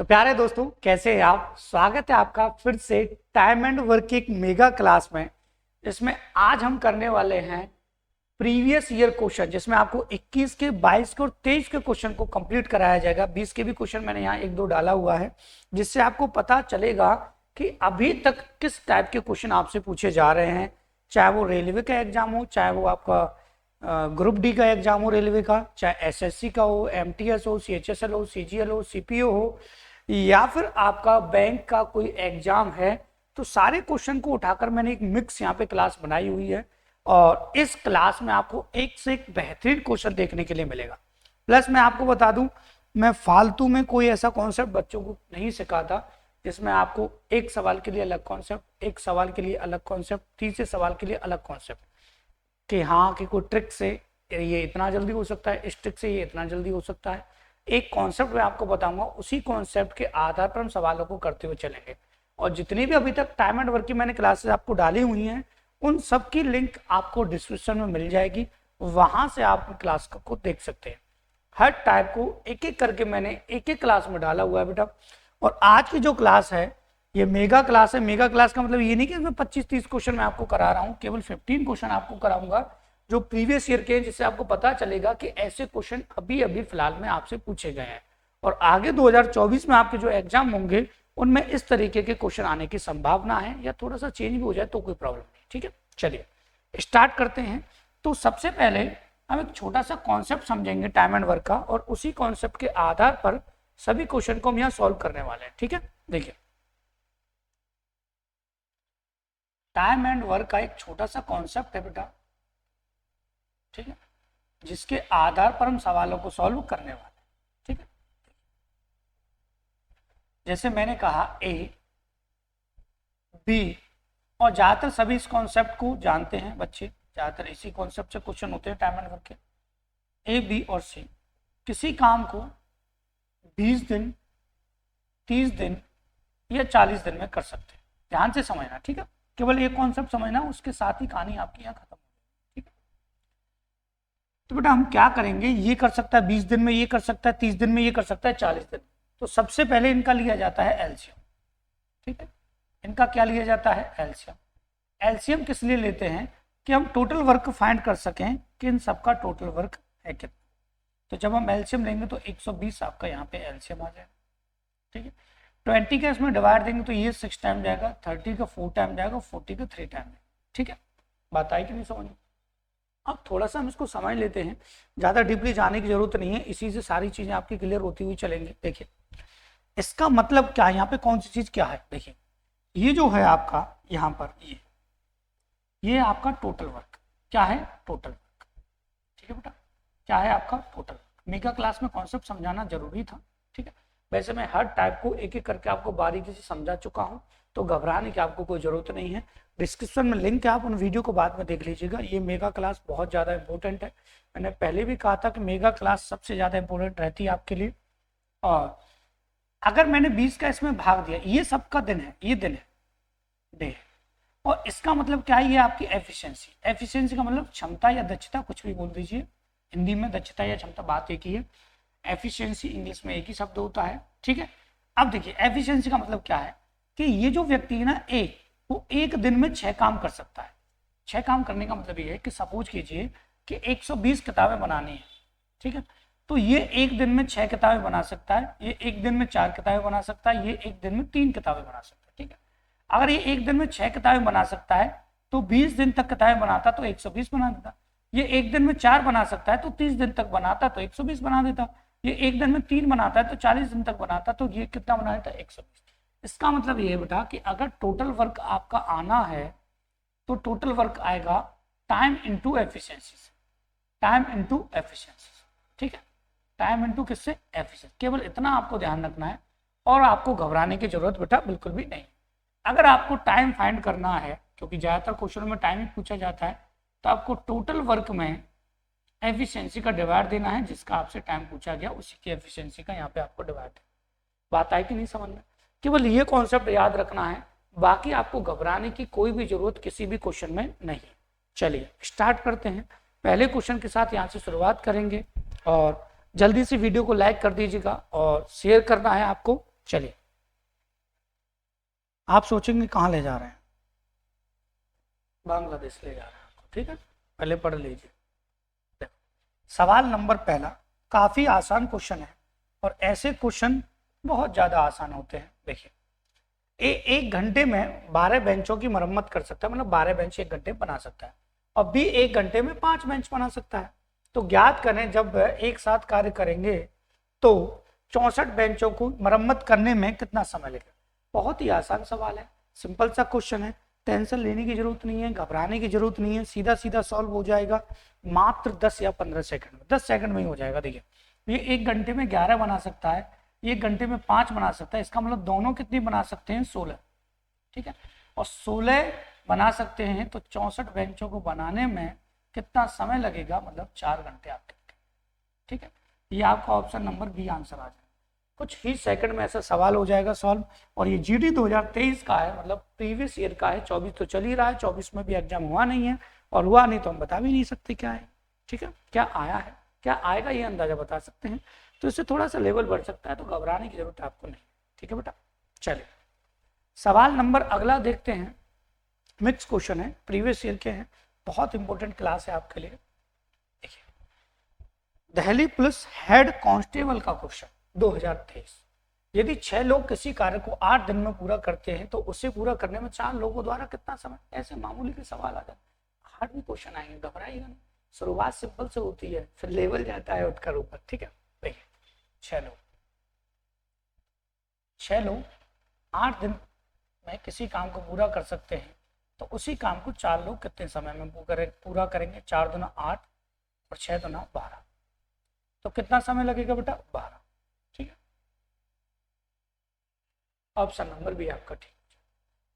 तो प्यारे दोस्तों, कैसे हैं आप। स्वागत है आपका फिर से टाइम एंड वर्क की एक मेगा क्लास में। इसमें आज हम करने वाले हैं प्रीवियस ईयर क्वेश्चन, जिसमें आपको 21 के, 22 के और 23 के क्वेश्चन को कंप्लीट कराया जाएगा। 20 के भी क्वेश्चन मैंने यहाँ एक दो डाला हुआ है, जिससे आपको पता चलेगा कि अभी तक किस टाइप के क्वेश्चन आपसे पूछे जा रहे हैं। चाहे वो रेलवे का एग्जाम हो, चाहे वो आपका ग्रुप डी का एग्जाम हो रेलवे का, चाहे एसएससी का हो, एमटीएस हो, सीएचएसएल हो, सीजीएल हो, सीपीओ हो, या फिर आपका बैंक का कोई एग्जाम है। तो सारे क्वेश्चन को उठाकर मैंने एक मिक्स यहाँ पे क्लास बनाई हुई है, और इस क्लास में आपको एक से एक बेहतरीन क्वेश्चन देखने के लिए मिलेगा। प्लस मैं आपको बता दूं, मैं फालतू में कोई ऐसा कॉन्सेप्ट बच्चों को नहीं सिखाता जिसमें आपको एक सवाल के लिए अलग कॉन्सेप्ट, एक सवाल के लिए अलग कॉन्सेप्ट, तीसरे सवाल के लिए अलग कॉन्सेप्ट, कि हाँ कि कोई ट्रिक से ये इतना जल्दी हो सकता है, इस ट्रिक से ये इतना जल्दी हो सकता है। एक कॉन्सेप्ट मैं आपको बताऊंगा, उसी कॉन्सेप्ट के आधार पर हम सवालों को करते हुए चलेंगे। और जितनी भी अभी तक टाइम एंड वर्क की मैंने क्लासेस आपको डाली हुई हैं, उन सब की लिंक आपको डिस्क्रिप्शन में मिल जाएगी, वहां से आप क्लास को देख सकते हैं। हर टाइप को एक एक करके मैंने एक एक क्लास में डाला हुआ है बेटा। और आज की जो क्लास है ये मेगा क्लास है। मेगा क्लास का मतलब ये नहीं कि इसमें 25-30 क्वेश्चन मैं आपको करा रहा हूँ, केवल 15 क्वेश्चन आपको कराऊंगा जो प्रीवियस ईयर के हैं, जिससे आपको पता चलेगा कि ऐसे क्वेश्चन अभी अभी फिलहाल में आपसे पूछे गए हैं। और आगे 2024 में आपके जो एग्जाम होंगे उनमें इस तरीके के क्वेश्चन आने की संभावना है, या थोड़ा सा चेंज भी हो जाए तो कोई प्रॉब्लम नहीं। ठीक है, चलिए स्टार्ट करते हैं। तो सबसे पहले हम एक छोटा सा कॉन्सेप्ट समझेंगे टाइम एंड वर्क का, और उसी कॉन्सेप्ट के आधार पर सभी क्वेश्चन को हम यहाँ सॉल्व करने वाले हैं। ठीक है, देखिए टाइम एंड वर्क का एक छोटा सा कॉन्सेप्ट है बेटा, ठीक है, जिसके आधार पर हम सवालों को सॉल्व करने वाले हैं। ठीक है, जैसे मैंने कहा ए बी, और ज्यादातर सभी इस कॉन्सेप्ट को जानते हैं बच्चे, ज्यादातर इसी कॉन्सेप्ट से क्वेश्चन होते हैं टाइम एंड वर्क के। ए बी और सी किसी काम को 20 दिन, 30 दिन या 40 दिन में कर सकते हैं। ध्यान से समझना, ठीक है, केवल ये कॉन्सेप्ट समझना, उसके साथ ही कहानी आपकी यहाँ खत्म हो जाएगी। ठीक है, तो बेटा हम क्या करेंगे, ये कर सकता है 20 दिन में, ये कर सकता है 30 दिन में, ये कर सकता है 40 दिन। तो सबसे पहले इनका लिया जाता है एलसीएम। ठीक है, इनका क्या लिया जाता है, एलसीएम। एलसीएम किस लिए लेते हैं, कि हम टोटल वर्क फाइंड कर सकें कि इन सबका टोटल वर्क है कितना। तो जब हम एलसीएम लेंगे तो 120 आपका यहाँ पे एलसीएम आ जाएगा। ठीक है, 20 का इसमें डिवाइड देंगे तो ये 6 टाइम जाएगा, 30 का 4 टाइम जाएगा, 40 का 3 टाइम जाएगा। ठीक है, बात आई कि नहीं समझ में। अब थोड़ा सा हम इसको समझ लेते हैं, ज़्यादा डीपली जाने की जरूरत नहीं है, इसी से सारी चीज़ें आपकी क्लियर होती हुई चलेंगी। देखिए इसका मतलब क्या है, यहाँ पे कौन सी चीज़ क्या है। देखिए ये जो है आपका यहाँ पर, ये आपका टोटल वर्क क्या है, टोटल वर्क। ठीक है बेटा, क्या है आपका टोटल वर्क। मेगा क्लास में कॉन्सेप्ट समझाना जरूरी था। ठीक है, वैसे मैं हर टाइप को एक एक करके आपको बारीकी से समझा चुका हूं, तो घबराने की आपको कोई जरूरत नहीं है। डिस्क्रिप्शन में लिंक है, आप उन वीडियो को बाद में देख लीजिएगा। ये मेगा क्लास बहुत ज़्यादा इंपॉर्टेंट है। मैंने पहले भी कहा था कि मेगा क्लास सबसे ज़्यादा इंपॉर्टेंट रहती है आपके लिए। और अगर मैंने 20 का इसमें भाग दिया, ये सबका दिन है, ये दिन है, डे है, और इसका मतलब क्या है, ये आपकी एफिशिएंसी। एफिशिएंसी का मतलब क्षमता या दक्षता, कुछ भी बोल दीजिए, हिंदी में दक्षता या क्षमता बात एक ही है। एफिशिएंसी इंग्लिश में एक ही शब्द होता है। ठीक है, अब देखिए एफिशिएंसी का मतलब क्या है, कि ये जो व्यक्ति है ना ए, वो एक दिन में 6 काम कर सकता है। 6 काम करने का मतलब ये है कि सपोज कीजिए कि 120 किताबें बनानी है। ठीक है, तो ये एक दिन में 6 किताबें बना सकता है, ये एक दिन में 4 किताबें बना सकता है, ये एक दिन में 3 किताबें बना सकता है। ठीक है, अगर ये एक दिन में 6 किताबें बना सकता है तो 20 दिन तक किताबें बनाता तो 120 बना देता। ये एक दिन में 4 बना सकता है तो 30 दिन तक बनाता तो 120 बना देता। ये एक दिन में 3 बनाता है तो 40 दिन तक बनाता, तो ये कितना बना देता, 120। इसका मतलब ये है बेटा कि अगर टोटल वर्क आपका आना है तो टोटल वर्क आएगा time into efficiency, time into efficiency. ठीक है, टाइम इंटू किससे, एफिशिएंसी। केवल इतना आपको ध्यान रखना है, और आपको घबराने की जरूरत बेटा बिल्कुल भी नहीं। अगर आपको टाइम फाइंड करना है, क्योंकि ज्यादातर क्वेश्चन में टाइम ही पूछा जाता है, तो आपको टोटल वर्क में एफिशिएंसी का डिवाइड देना है, जिसका आपसे टाइम पूछा गया उसी की एफिशिएंसी का यहाँ पे आपको डिवाइड देना। बात आई कि नहीं समझ में। केवल ये कॉन्सेप्ट याद रखना है, बाकी आपको घबराने की कोई भी जरूरत किसी भी क्वेश्चन में नहीं। चलिए स्टार्ट करते हैं, पहले क्वेश्चन के साथ यहाँ से शुरुआत करेंगे। और जल्दी से वीडियो को लाइक कर दीजिएगा, और शेयर करना है आपको, चलिए, आप सोचेंगे कहाँ ले जा रहे हैं, बांग्लादेश ले जा रहे हैं आपको, ठीक है, पहले पढ़ लीजिए। देखो, सवाल नंबर पहला काफी आसान क्वेश्चन है और ऐसे क्वेश्चन बहुत ज्यादा आसान होते हैं। देखिए, एक घंटे में 12 बेंचों की मरम्मत कर सकता है, मतलब 12 बेंच एक घंटे बना सकता है, और बी एक घंटे में 5 बेंच बना सकता है। तो ज्ञात करें जब एक साथ कार्य करेंगे तो 64 बेंचों को मरम्मत करने में कितना समय लगेगा। बहुत ही आसान सवाल है, सिंपल सा क्वेश्चन है, टेंशन लेने की जरूरत नहीं है, घबराने की जरूरत नहीं है, सीधा सीधा सॉल्व हो जाएगा मात्र 10 या 15 सेकंड में, 10 सेकंड में ही हो जाएगा। देखिए, ये एक घंटे में 11 बना सकता है, एक घंटे में 5 बना सकता है, इसका मतलब दोनों कितनी बना सकते हैं, 16, ठीक है, और 16 बना सकते हैं तो 64 बेंचों को बनाने में कितना समय लगेगा, मतलब 4 घंटे आपके, ठीक है। ये आपका ऑप्शन नंबर बी आंसर आ जाएगा, कुछ ही सेकंड में ऐसा सवाल हो जाएगा सॉल्व। और ये जीडी 2023 का है, मतलब प्रीवियस ईयर का है, 24 तो चल ही रहा है, 24 में भी एग्जाम हुआ नहीं है, और हुआ नहीं तो हम बता भी नहीं सकते क्या है, ठीक है, क्या आया है, क्या आएगा ये अंदाजा बता सकते हैं, तो इससे थोड़ा सा लेवल बढ़ सकता है, तो घबराने की जरूरत आपको नहीं, ठीक है बेटा। चलिए, सवाल नंबर अगला देखते हैं, मिक्स क्वेश्चन है, प्रीवियस ईयर के हैं, बहुत इंपॉर्टेंट क्लास है आपके लिए। देखिए, दिल्ली पुलिस हेड कांस्टेबल का क्वेश्चन 2023, यदि 6 लोग किसी कार्य को 8 दिन में पूरा करते हैं तो उसे पूरा करने में 4 लोगों द्वारा कितना समय। ऐसे मामूली के सवाल आ जाते, हार्ड भी क्वेश्चन आएंगे, घबराइएगा नहीं, शुरुआत सिंपल से होती है, फिर लेवल जाता है उठकर ऊपर, ठीक है। देखिए, 6 लोग 8 दिन में किसी काम को पूरा कर सकते हैं तो उसी काम को 4 लोग कितने समय में पूरा करेंगे। 4 दूना 8 और 6 दूना 12, तो कितना समय लगेगा बेटा, 12, ठीक है। ऑप्शन नंबर भी आपका ठीक।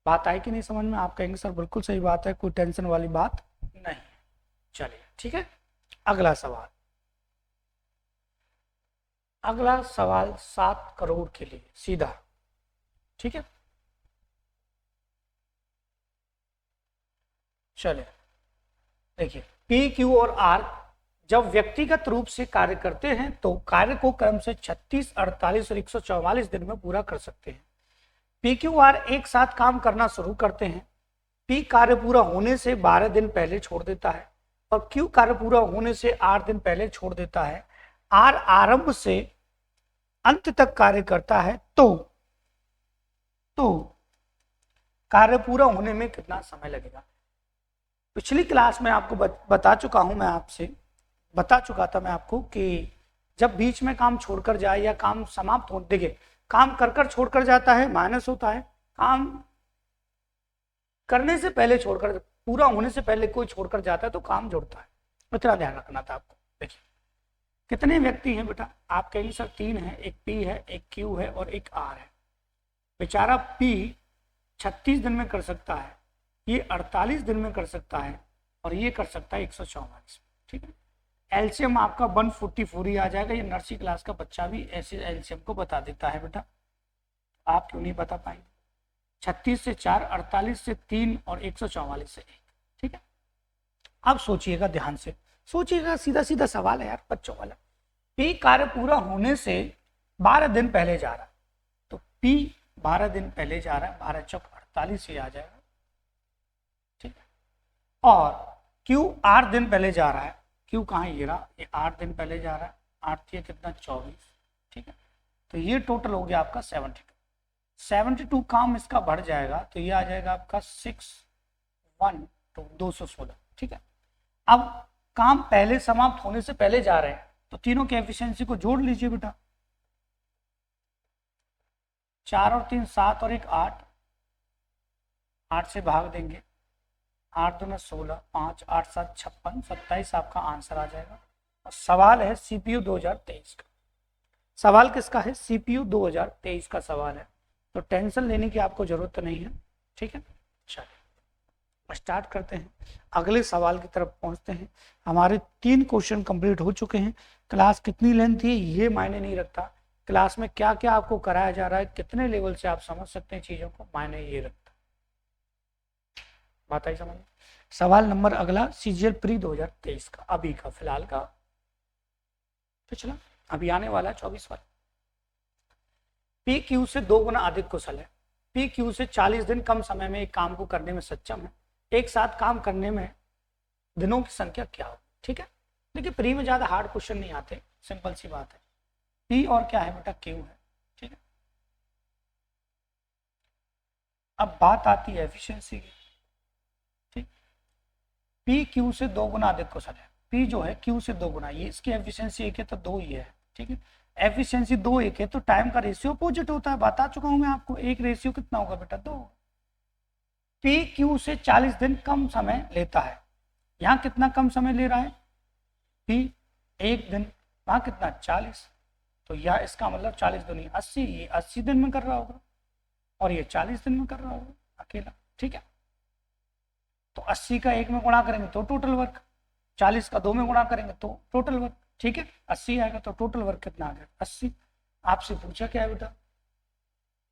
बात आई कि नहीं समझ में, आप कहेंगे सर बिल्कुल सही बात है, कोई टेंशन वाली बात नहीं। चलिए, ठीक है, अगला सवाल, अगला सवाल 7 करोड़ के लिए सीधा, ठीक है। चलिए, देखिए, पी, क्यू और आर जब व्यक्तिगत रूप से कार्य करते हैं तो कार्य को क्रम से 36, 48 और 144 दिन में पूरा कर सकते हैं। पी, क्यू, आर एक साथ काम करना शुरू करते हैं। पी कार्य पूरा होने से 12 दिन पहले छोड़ देता है और क्यू कार्य पूरा होने से 8 दिन पहले छोड़ देता है। आर आरंभ से अंत तक कार्य करता है तो कार्य पूरा होने में कितना समय लगेगा। पिछली क्लास में आपको बता चुका हूं, मैं आपसे बता चुका था मैं आपको कि जब बीच में काम छोड़कर जाए या काम समाप्त हो, देखिए काम कर छोड़कर जाता है माइनस होता है, काम करने से पहले छोड़कर, पूरा होने से पहले कोई छोड़कर जाता है तो काम जुड़ता है, इतना ध्यान रखना था आपको। देखिए, कितने व्यक्ति हैं बेटा, आप कहेंगे सर 3 है, एक पी है, एक क्यू है और एक आर है। बेचारा पी 36 दिन में कर सकता है, ये 48 दिन में कर सकता है और ये कर सकता है 144, ठीक है। एलसीएम आपका 144 ही आ जाएगा, ये नर्सरी क्लास का बच्चा भी ऐसे एलसीएम को बता देता है बेटा, आप क्यों नहीं बता पाएंगे। 36 से 4, 48 से 3 और 144 से 1, ठीक है। अब सोचिएगा, ध्यान से सोचिएगा, सीधा सीधा सवाल है यार बच्चों वाला। पी कार्य पूरा होने से 12 दिन पहले जा रहा है, तो पी 12 दिन पहले जा रहा है, 12 चौक 48 ही आ जाएगा, ठीक है। और क्यू 8 दिन पहले जा रहा है, क्यू कहाँ ये रहा, ये 8 दिन पहले जा रहा है, 8 कितना 24, ठीक है। तो ये टोटल हो गया आपका 72 काम इसका बढ़ जाएगा, तो ये आ जाएगा आपका 216, ठीक है। अब काम पहले समाप्त होने से पहले जा रहे हैं तो तीनों के एफिशिएंसी को जोड़ लीजिए बेटा, 4 और 3 7 और 1 8, 8 से भाग देंगे, 8 दूना 16, 5 8 7 56, 27 आपका आंसर आ जाएगा। और सवाल है सीपीयू 2023 का, सवाल किसका है, सीपीयू 2023 का सवाल है, तो टेंशन लेने की आपको जरूरत नहीं है, ठीक है। चलिए स्टार्ट करते हैं, अगले सवाल की तरफ पहुंचते हैं। हमारे 3 क्वेश्चन कंप्लीट हो चुके हैं। क्लास कितनी लेंथ थी ये मायने नहीं रखता, क्लास में क्या क्या आपको कराया जा रहा है, कितने लेवल से आप समझ सकते हैं चीजों को, मायने ये रखता। बात आई समझ। सवाल नंबर अगला सीजीएल प्री 2023 का, अभी का, फिलहाल का, पिछला, अभी आने वाला 24 वाला। पी क्यू से 2 गुना अधिक कुशल है, पी क्यू से 40 दिन कम समय में एक काम को करने में सक्षम है, एक साथ काम करने में दिनों की संख्या क्या हो। ठीक है, देखिए प्री में ज्यादा हार्ड क्वेश्चन नहीं आते, सिंपल सी बात है। पी और क्या है बेटा, क्यू है। ठीक है, अब बात आती है एफिशिएंसी की। ठीक, पी क्यू से 2 गुना अधिक कुशल है, पी जो है क्यू से 2 गुना, ये इसकी एफिशिएंसी 1 है तो 2 ही है। ठीक है, एफिशिएंसी 2 1 है तो टाइम का रेशियो अपोजिट होता है, बता चुका हूं मैं आपको। एक रेशियो कितना होगा बेटा, 2। पी क्यू से 40 दिन कम समय लेता है, यहाँ कितना कम समय ले रहा है, पी 1 दिन, वहां कितना 40, तो यह इसका मतलब 40 दूनी 80, ये 80 दिन में कर रहा होगा और ये 40 दिन में कर रहा होगा अकेला। ठीक है, तो 80 का 1 में गुणा करेंगे तो टोटल वर्क, 40 का 2 में गुणा करेंगे तो टोटल वर्क। ठीक है, 80 आएगा तो टोटल वर्क कितना आ गया, 80। आपसे पूछा क्या है बेटा,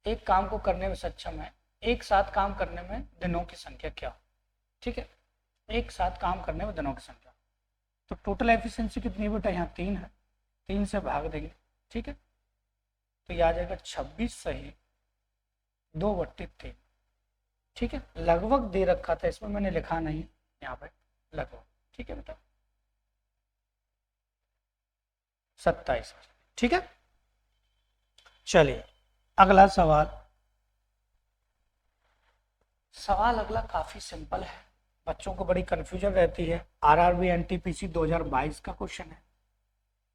एक काम को करने में सक्षम है, एक साथ काम करने में दिनों की संख्या क्या हो। ठीक है, एक साथ काम करने में दिनों की संख्या, तो टोटल एफिशिएंसी कितनी है बेटा, यहाँ 3 है, 3 से भाग देंगे। ठीक है, तो यह आ जाएगा 26 सही 2/3। ठीक है, लगभग दे रखा था इसमें, मैंने लिखा नहीं यहाँ पे लगभग। ठीक है बेटा, 27। ठीक है, चलिए अगला सवाल। सवाल अगला काफी सिंपल है, बच्चों को बड़ी कंफ्यूजन रहती है। आरआरबी एनटीपीसी 2022 का क्वेश्चन है।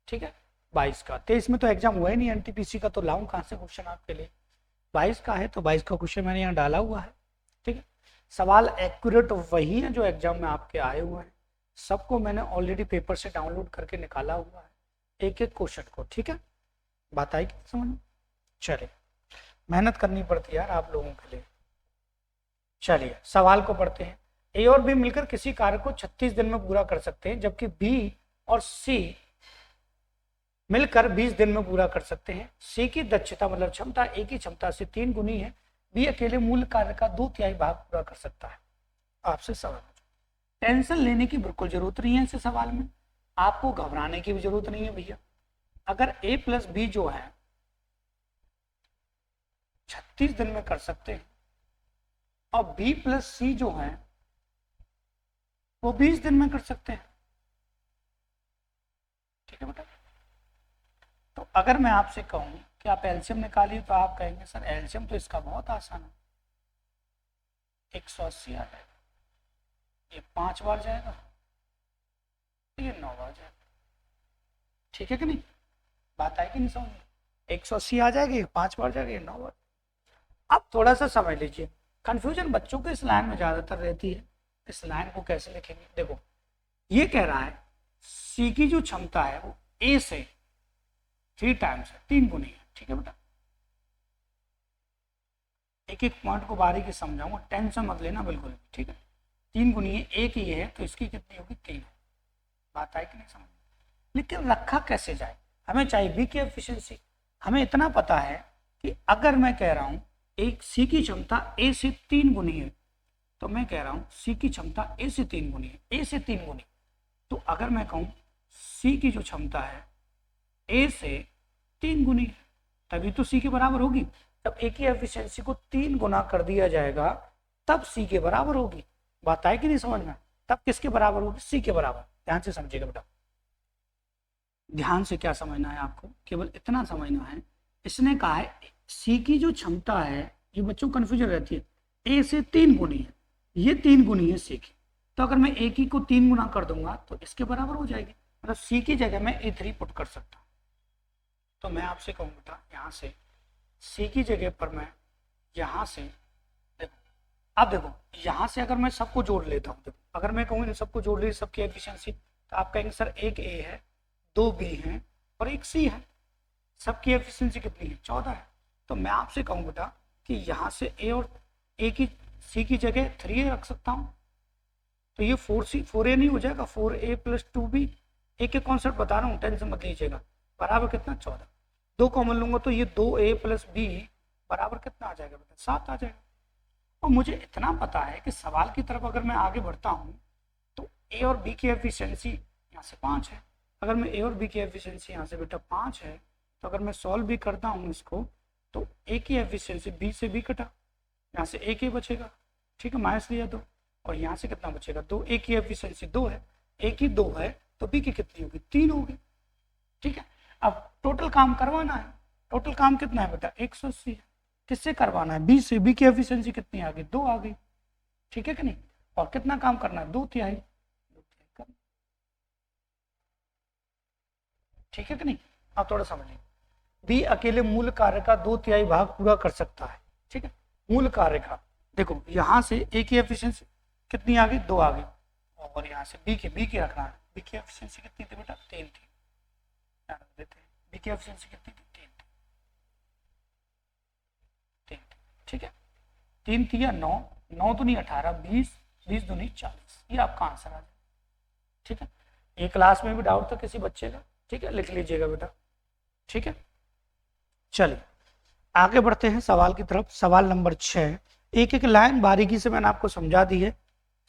ठीक है, 22 का, 23 में तो एग्जाम हुआ ही नहीं एनटीपीसी का, तो लाऊं कहां से क्वेश्चन आपके लिए। 22 का है तो 22 का क्वेश्चन मैंने यहाँ डाला हुआ है। ठीक है, सवाल एक्यूरेट वही है जो एग्जाम में आपके आए हुए हैं, सबको मैंने ऑलरेडी पेपर से डाउनलोड करके निकाला हुआ है, एक एक क्वेश्चन को। ठीक है, बात आई कि समझ में। चलिए, मेहनत करनी पड़ती है यार आप लोगों के लिए। चलिए सवाल को पढ़ते हैं। ए और बी मिलकर किसी कार्य को 36 दिन में पूरा कर सकते हैं, जबकि बी और सी मिलकर 20 दिन में पूरा कर सकते हैं। सी की दक्षता मतलब क्षमता ए की क्षमता से 3 गुनी है, बी अकेले मूल कार्य का 2/3 भाग पूरा कर सकता है। आपसे सवाल, टेंशन लेने की बिल्कुल जरूरत नहीं है इस सवाल में, आपको घबराने की भी जरूरत नहीं है भैया। अगर ए प्लस बी जो है 36 दिन में कर सकते हैं और बी प्लस सी जो है वो 20 दिन में कर सकते हैं। ठीक है बेटा, तो अगर मैं आपसे कहूं कि आप एलसीएम निकालिए तो आप कहेंगे सर एलसीएम तो इसका बहुत आसान है, 180 आ जाएगा, ये 5 बार जाएगा, ये 9 बार जाएगा। ठीक है कि नहीं, बात आई कि नहीं समझ में। 180 आ जाएगी, 5 बार जाएगा, ये 9 बार। अब थोड़ा सा समझ लीजिए, कंफ्यूजन बच्चों को इस लाइन में ज्यादातर रहती है, इस लाइन को कैसे लिखेंगे। देखो ये कह रहा है सी की जो क्षमता है वो ए से 3 टाइम्स है, 3 गुनी है। ठीक है बेटा, एक एक पॉइंट को बारीकी समझाऊंगा, टेंशन मत लेना बिल्कुल भी। ठीक है, 3 गुनी है, एक ही है तो इसकी कितनी होगी, 3। बात आई कि नहीं समझ। लेकिन रखा कैसे जाए, हमें चाहिए बी की एफिशिएंसी। हमें इतना पता है कि अगर मैं कह रहा हूं एक सी की क्षमता ए से 3 गुनी है, तो मैं कह रहा हूं सी की क्षमता ए से 3 गुनी है, ए से 3 गुनी। तो अगर मैं कहूं सी की जो क्षमता है ए से 3 गुनी है, तभी तो सी के बराबर होगी। जब ए की एफिशिएंसी को 3 गुना कर दिया जाएगा तब सी के बराबर होगी। बात आए कि नहीं समझ में। तब किसके बराबर होगी, सी के बराबर। ध्यान से समझिएगा बेटा, ध्यान से क्या समझना है आपको, केवल इतना समझना है। इसने कहा है सी की जो क्षमता है, ये बच्चों को कंफ्यूजन रहती है, ए से 3 गुनी है, ये 3 गुनी है सी की। तो अगर मैं ए की को 3 गुना कर दूंगा तो इसके बराबर हो जाएगी, मतलब सी की जगह मैं A3 पुट कर सकता हूँ। तो मैं आपसे कहूँ बेटा यहाँ से सी की जगह पर मैं यहाँ से देखो, अब देखो यहाँ से अगर मैं सबको जोड़ लेता हूँ, देखो अगर मैं कहूँ सबको जोड़ ली सबकी एफिशिएंसी, तो आप कहेंगे सर एक ए है, 2 बी है और एक सी है, सबकी एफिशिएंसी कितनी है, 14 है। तो मैं आपसे कहूँ बेटा कि यहाँ से ए और ए की सी की जगह 3A रख सकता हूँ, तो ये 4A नहीं हो जाएगा, 4A + 2B। एक एक कॉन्सेप्ट बता रहा हूँ, टेंशन मत लीजिएगा। बराबर कितना, 14। 2 कॉमन लूंगा तो ये 2A + B बराबर कितना आ जाएगा बेटा, 7 आ जाएगा। और मुझे इतना पता है कि सवाल की तरफ अगर मैं आगे बढ़ता हूँ तो ए और बी की एफिशिएंसी यहाँ से 5 है। अगर मैं ए और बी की एफिशिएंसी यहाँ से बेटा 5 है, तो अगर मैं सॉल्व भी करता हूँ इसको तो ए की एफिशिएंसी बी से बी कटा, यहाँ से ए के बचेगा, ठीक है, माइनस लिया दो, और यहाँ से कितना बचेगा 2। ए की एफिशिएंसी 2 है, ए की 2 है, तो बी की कितनी होगी 3 होगी, ठीक है। अब टोटल काम करवाना है, टोटल काम कितना है बेटा 180 है, किससे करवाना है बी से, बी की एफिशिएंसी कितनी आ गई 2 आ गई, ठीक है कि नहीं, और कितना काम करना है 2/3, ठीक है कि नहीं। अब थोड़ा समझ लीजिए, बी अकेले मूल कार्य का 2/3 भाग पूरा कर सकता है, ठीक है, मूल कार्य का। देखो यहाँ से ए की एफिशिएंसी कितनी आ गई 2 आ गई, और यहाँ से बी की रखना है, बी की एफिशिएंसी कितनी थी बेटा 3 थी, देते हैं बी की एफिशिएंसी कितनी थी 3 थी, 3 थी, ठीक है, 3 थी या 9, 9 तो नहीं 18, 20, 20 दूनी 40, ये आपका आंसर आ जाए, ठीक है। ये क्लास में भी डाउट था किसी बच्चे का, ठीक है, लिख लीजिएगा बेटा, ठीक है। चलिए आगे बढ़ते हैं सवाल की तरफ। सवाल नंबर 6, एक एक लाइन बारीकी से मैंने आपको समझा दी है।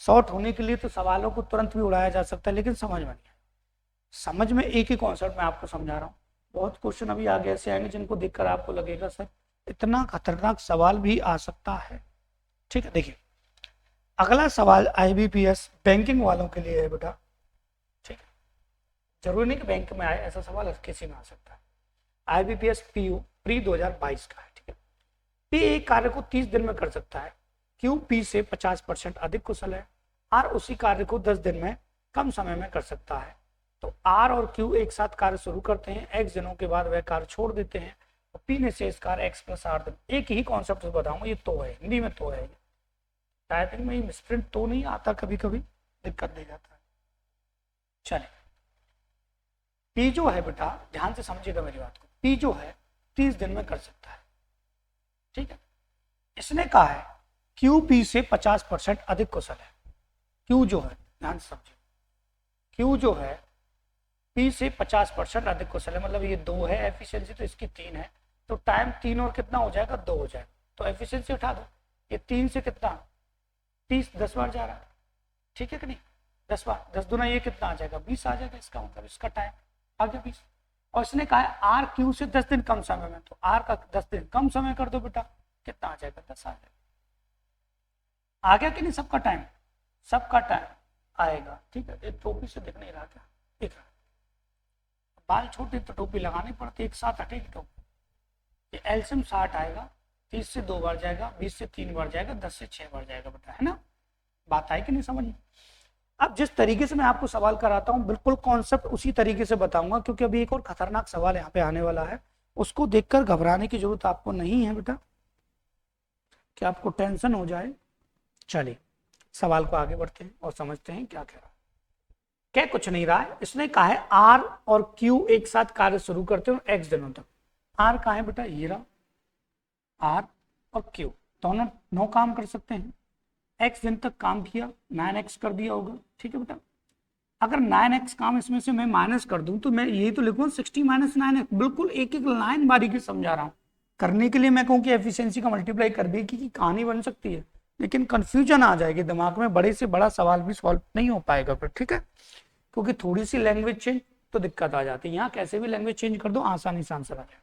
शॉर्ट होने के लिए तो सवालों को तुरंत भी उड़ाया जा सकता है, लेकिन समझ में नहीं आया, समझ में एक ही कॉन्सेप्ट मैं आपको समझा रहा हूँ। बहुत क्वेश्चन अभी आगे ऐसे आएंगे जिनको देखकर आपको लगेगा सर इतना खतरनाक सवाल भी आ सकता है, ठीक है। देखिए अगला सवाल IBPS बैंकिंग वालों के लिए है बेटा, ठीक है, जरूरी नहीं कि बैंक में आए, ऐसा सवाल किसी में आ सकता है। IBPS PU प्री 2022 का है, ठीक है। P एक कार्य को 30 दिन में कर सकता है, Q P से 50% अधिक कुशल है, R उसी कार्य को 10 दिन में कम समय में कर सकता है। तो R और Q एक साथ कार्य शुरू करते हैं, X दिनों के बाद वह कार्य छोड़ देते हैं, और P ने शेष कार्य X + R दिन, एक ही कॉन्सेप्ट बताऊंगा, ये तो है हिंदी में, तो है टाइपिंग में मिसप्रिंट तो नहीं आता, कभी कभी दिक्कत दे जाता है। चलिए P जो है बेटा ध्यान से समझिएगा मेरी बात को, P जो है 30 दिन में कर सकता है, ठीक है। इसने कहा है Q P से 50% अधिक कुशल है, Q जो है ध्यान से समझिए, Q जो है P से 50% अधिक कुशल है, मतलब ये 2 है एफिशिएंसी, तो इसकी 3 है, तो टाइम 3 और कितना हो जाएगा 2 हो जाएगा, तो एफिशिएंसी उठा दो, ये 3 से कितना 30 10 बार जा रहा है, ठीक है कि नहीं, 10 बार, 10 दूना ये कितना आ जाएगा 20 आ जाएगा, इसका मतलब इसका टाइम आ गया 20। और इसने कहा है R Q से 10 दिन कम समय में, तो R का 10 दिन कम समय कर दो बेटा, कितना आ जाएगा 10 आ जाएगा, आ गया कि नहीं सबका टाइम, सबका टाइम आएगा, ठीक है। एक टोपी से दिख नहीं रहा, क्या दिख रहा, बाल छोटे तो टोपी लगानी पड़ती, एक साथ हटेगी टोपी, ये एल्सियम 60 आएगा, 30 से 2 बार जाएगा, 20 से 3 बार जाएगा, 10 से 6 बार जाएगा बेटा, है ना, बात आई कि नहीं समझ में। अब जिस तरीके से मैं आपको सवाल कराता हूँ बिल्कुल कॉन्सेप्ट उसी तरीके से बताऊंगा, क्योंकि अभी एक और खतरनाक सवाल यहाँ पे आने वाला है, उसको देखकर घबराने की जरूरत आपको नहीं है बेटा, कि आपको टेंशन हो जाए। चलिए सवाल को आगे बढ़ते हैं और समझते हैं क्या कह रहा है। क्या कुछ नहीं रहा है, इसने कहा है R और Q एक साथ कार्य शुरू करते हैं X दिनों तक। R कहाँ है बेटा, ये रहा, R और Q दोनों 9 काम कर सकते हैं, X दिन तक काम किया, 9x कर दिया होगा, ठीक है बेटा। अगर 9x काम इसमें से मैं माइनस कर दूं तो मैं यही तो लिखूं 60 - 9x, बिल्कुल एक एक लाइन बारीकी समझा रहा हूं। करने के लिए मैं कहूं कि एफिशिएंसी का मल्टीप्लाई कर दी कि कहानी बन सकती है, लेकिन कंफ्यूजन आ जाएगी दिमाग में, बड़े से बड़ा सवाल भी सॉल्व नहीं हो पाएगा फिर, ठीक है, क्योंकि थोड़ी सी लैंग्वेज चेंज तो दिक्कत आ जाती है। यहाँ कैसे भी लैंग्वेज चेंज कर दो आसानी से आंसर आ जाए।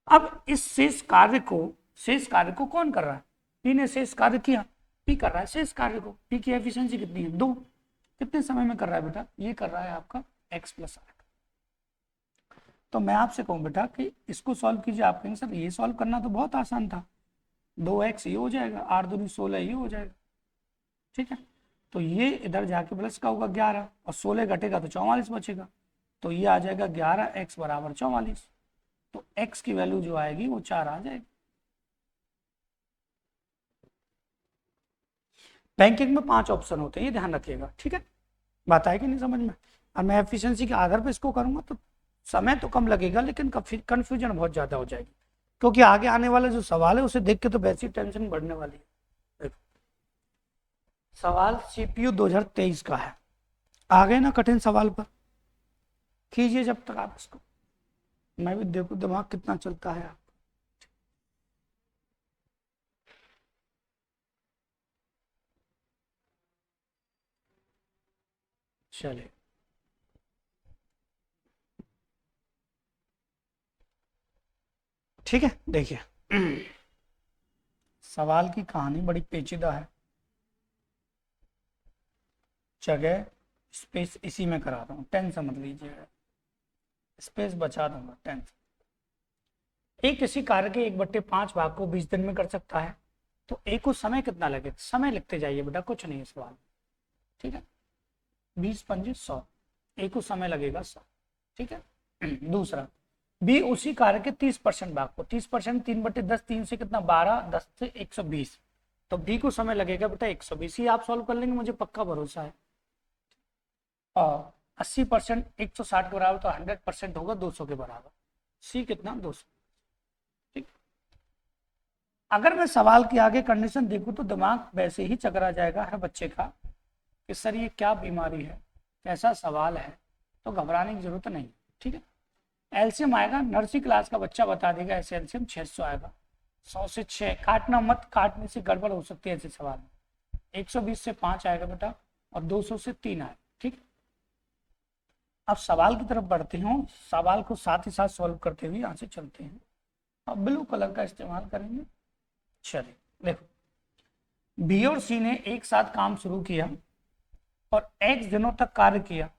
अब इस शेष कार्य को कौन कर रहा है, P ने शेष कार्य किया, P कर रहा है शेष कार्य को, P की एफिशिएंसी कितनी है 2, कितने समय में कर रहा है बेटा, ये कर रहा है आपका X + R। तो मैं आपसे कहूं बेटा कि इसको सॉल्व कीजिए, आप कहेंगे सर ये सॉल्व करना तो बहुत आसान था, 2x ये हो जाएगा, 8 दूनी 16 ये हो जाएगा, ठीक है। तो ये इधर जाके प्लस का होगा 11, और 16 घटेगा तो 44 बचेगा, तो ये आ जाएगा 11x = 44, तो x की वैल्यू जो आएगी वो 4 आ जाएगी। बैंकिंग में 5 ऑप्शन होते हैं, ये ध्यान रखिएगा, ठीक है, बात आएगी नहीं समझ में। और मैं एफिशिएंसी के आधार पर इसको करूंगा तो समय तो कम लगेगा, लेकिन कंफ्यूजन बहुत ज्यादा हो जाएगी, क्योंकि आगे आने वाला जो सवाल है उसे देख के तो वैसी टेंशन बढ़ने वाली है। देखो सवाल CPU 2023 का है, आ गए ना कठिन सवाल पर, कीजिए जब तक आप इसको, मैं भी देखो दिमाग कितना चलता है आप। चलिए ठीक है, देखिए सवाल की कहानी बड़ी पेचीदा है, जगह स्पेस इसी में करा रहा हूँ, टेंशन मत लीजिएगा, स्पेस बचा दूंगा, टेंशन। एक किसी कार्य के 1/5 भाग को 20 दिन में कर सकता है, तो एक को समय कितना लगेगा, समय लिखते जाइए बेटा, कुछ नहीं है सवाल, ठीक है। 20 पंजे 100, एक को समय लगेगा 100, ठीक है। दूसरा, बी उसी कार्य के 30% भाग को, 30% 3/10, 3 से कितना 12, 10 से 120, तो बी को समय लगेगा बेटा 120। ये आप सॉल्व कर लेंगे, मुझे पक्का भरोसा है। और 80% 160 के बराबर, तो 100% होगा 200 के बराबर, सी कितना 200, ठीक। अगर मैं सवाल की आगे कंडीशन देखूं तो दिमाग वैसे ही चकरा जाएगा हर बच्चे का कि सर ये क्या बीमारी है, कैसा सवाल है, तो घबराने की जरूरत नहीं, ठीक है। एलसीएम आएगा, नर्सरी क्लास का बच्चा बता देगा, ऐसे एलसीएम 600 आएगा, 100 से 6 काटना मत, काटने से गड़बड़ हो सकती है ऐसे सवाल में। 120 से 5 आएगा बेटा, और 200 से 3 आएगा, ठीक। अब सवाल की तरफ बढ़ते हैं, सवाल को साथ ही साथ सॉल्व करते हुए यहाँ से चलते हैं। अब ब्लू कलर का इस्तेमाल करेंगे। चलिए देखो, बी और सी ने एक साथ काम शुरू किया और एक्स दिनों तक कार्य किया,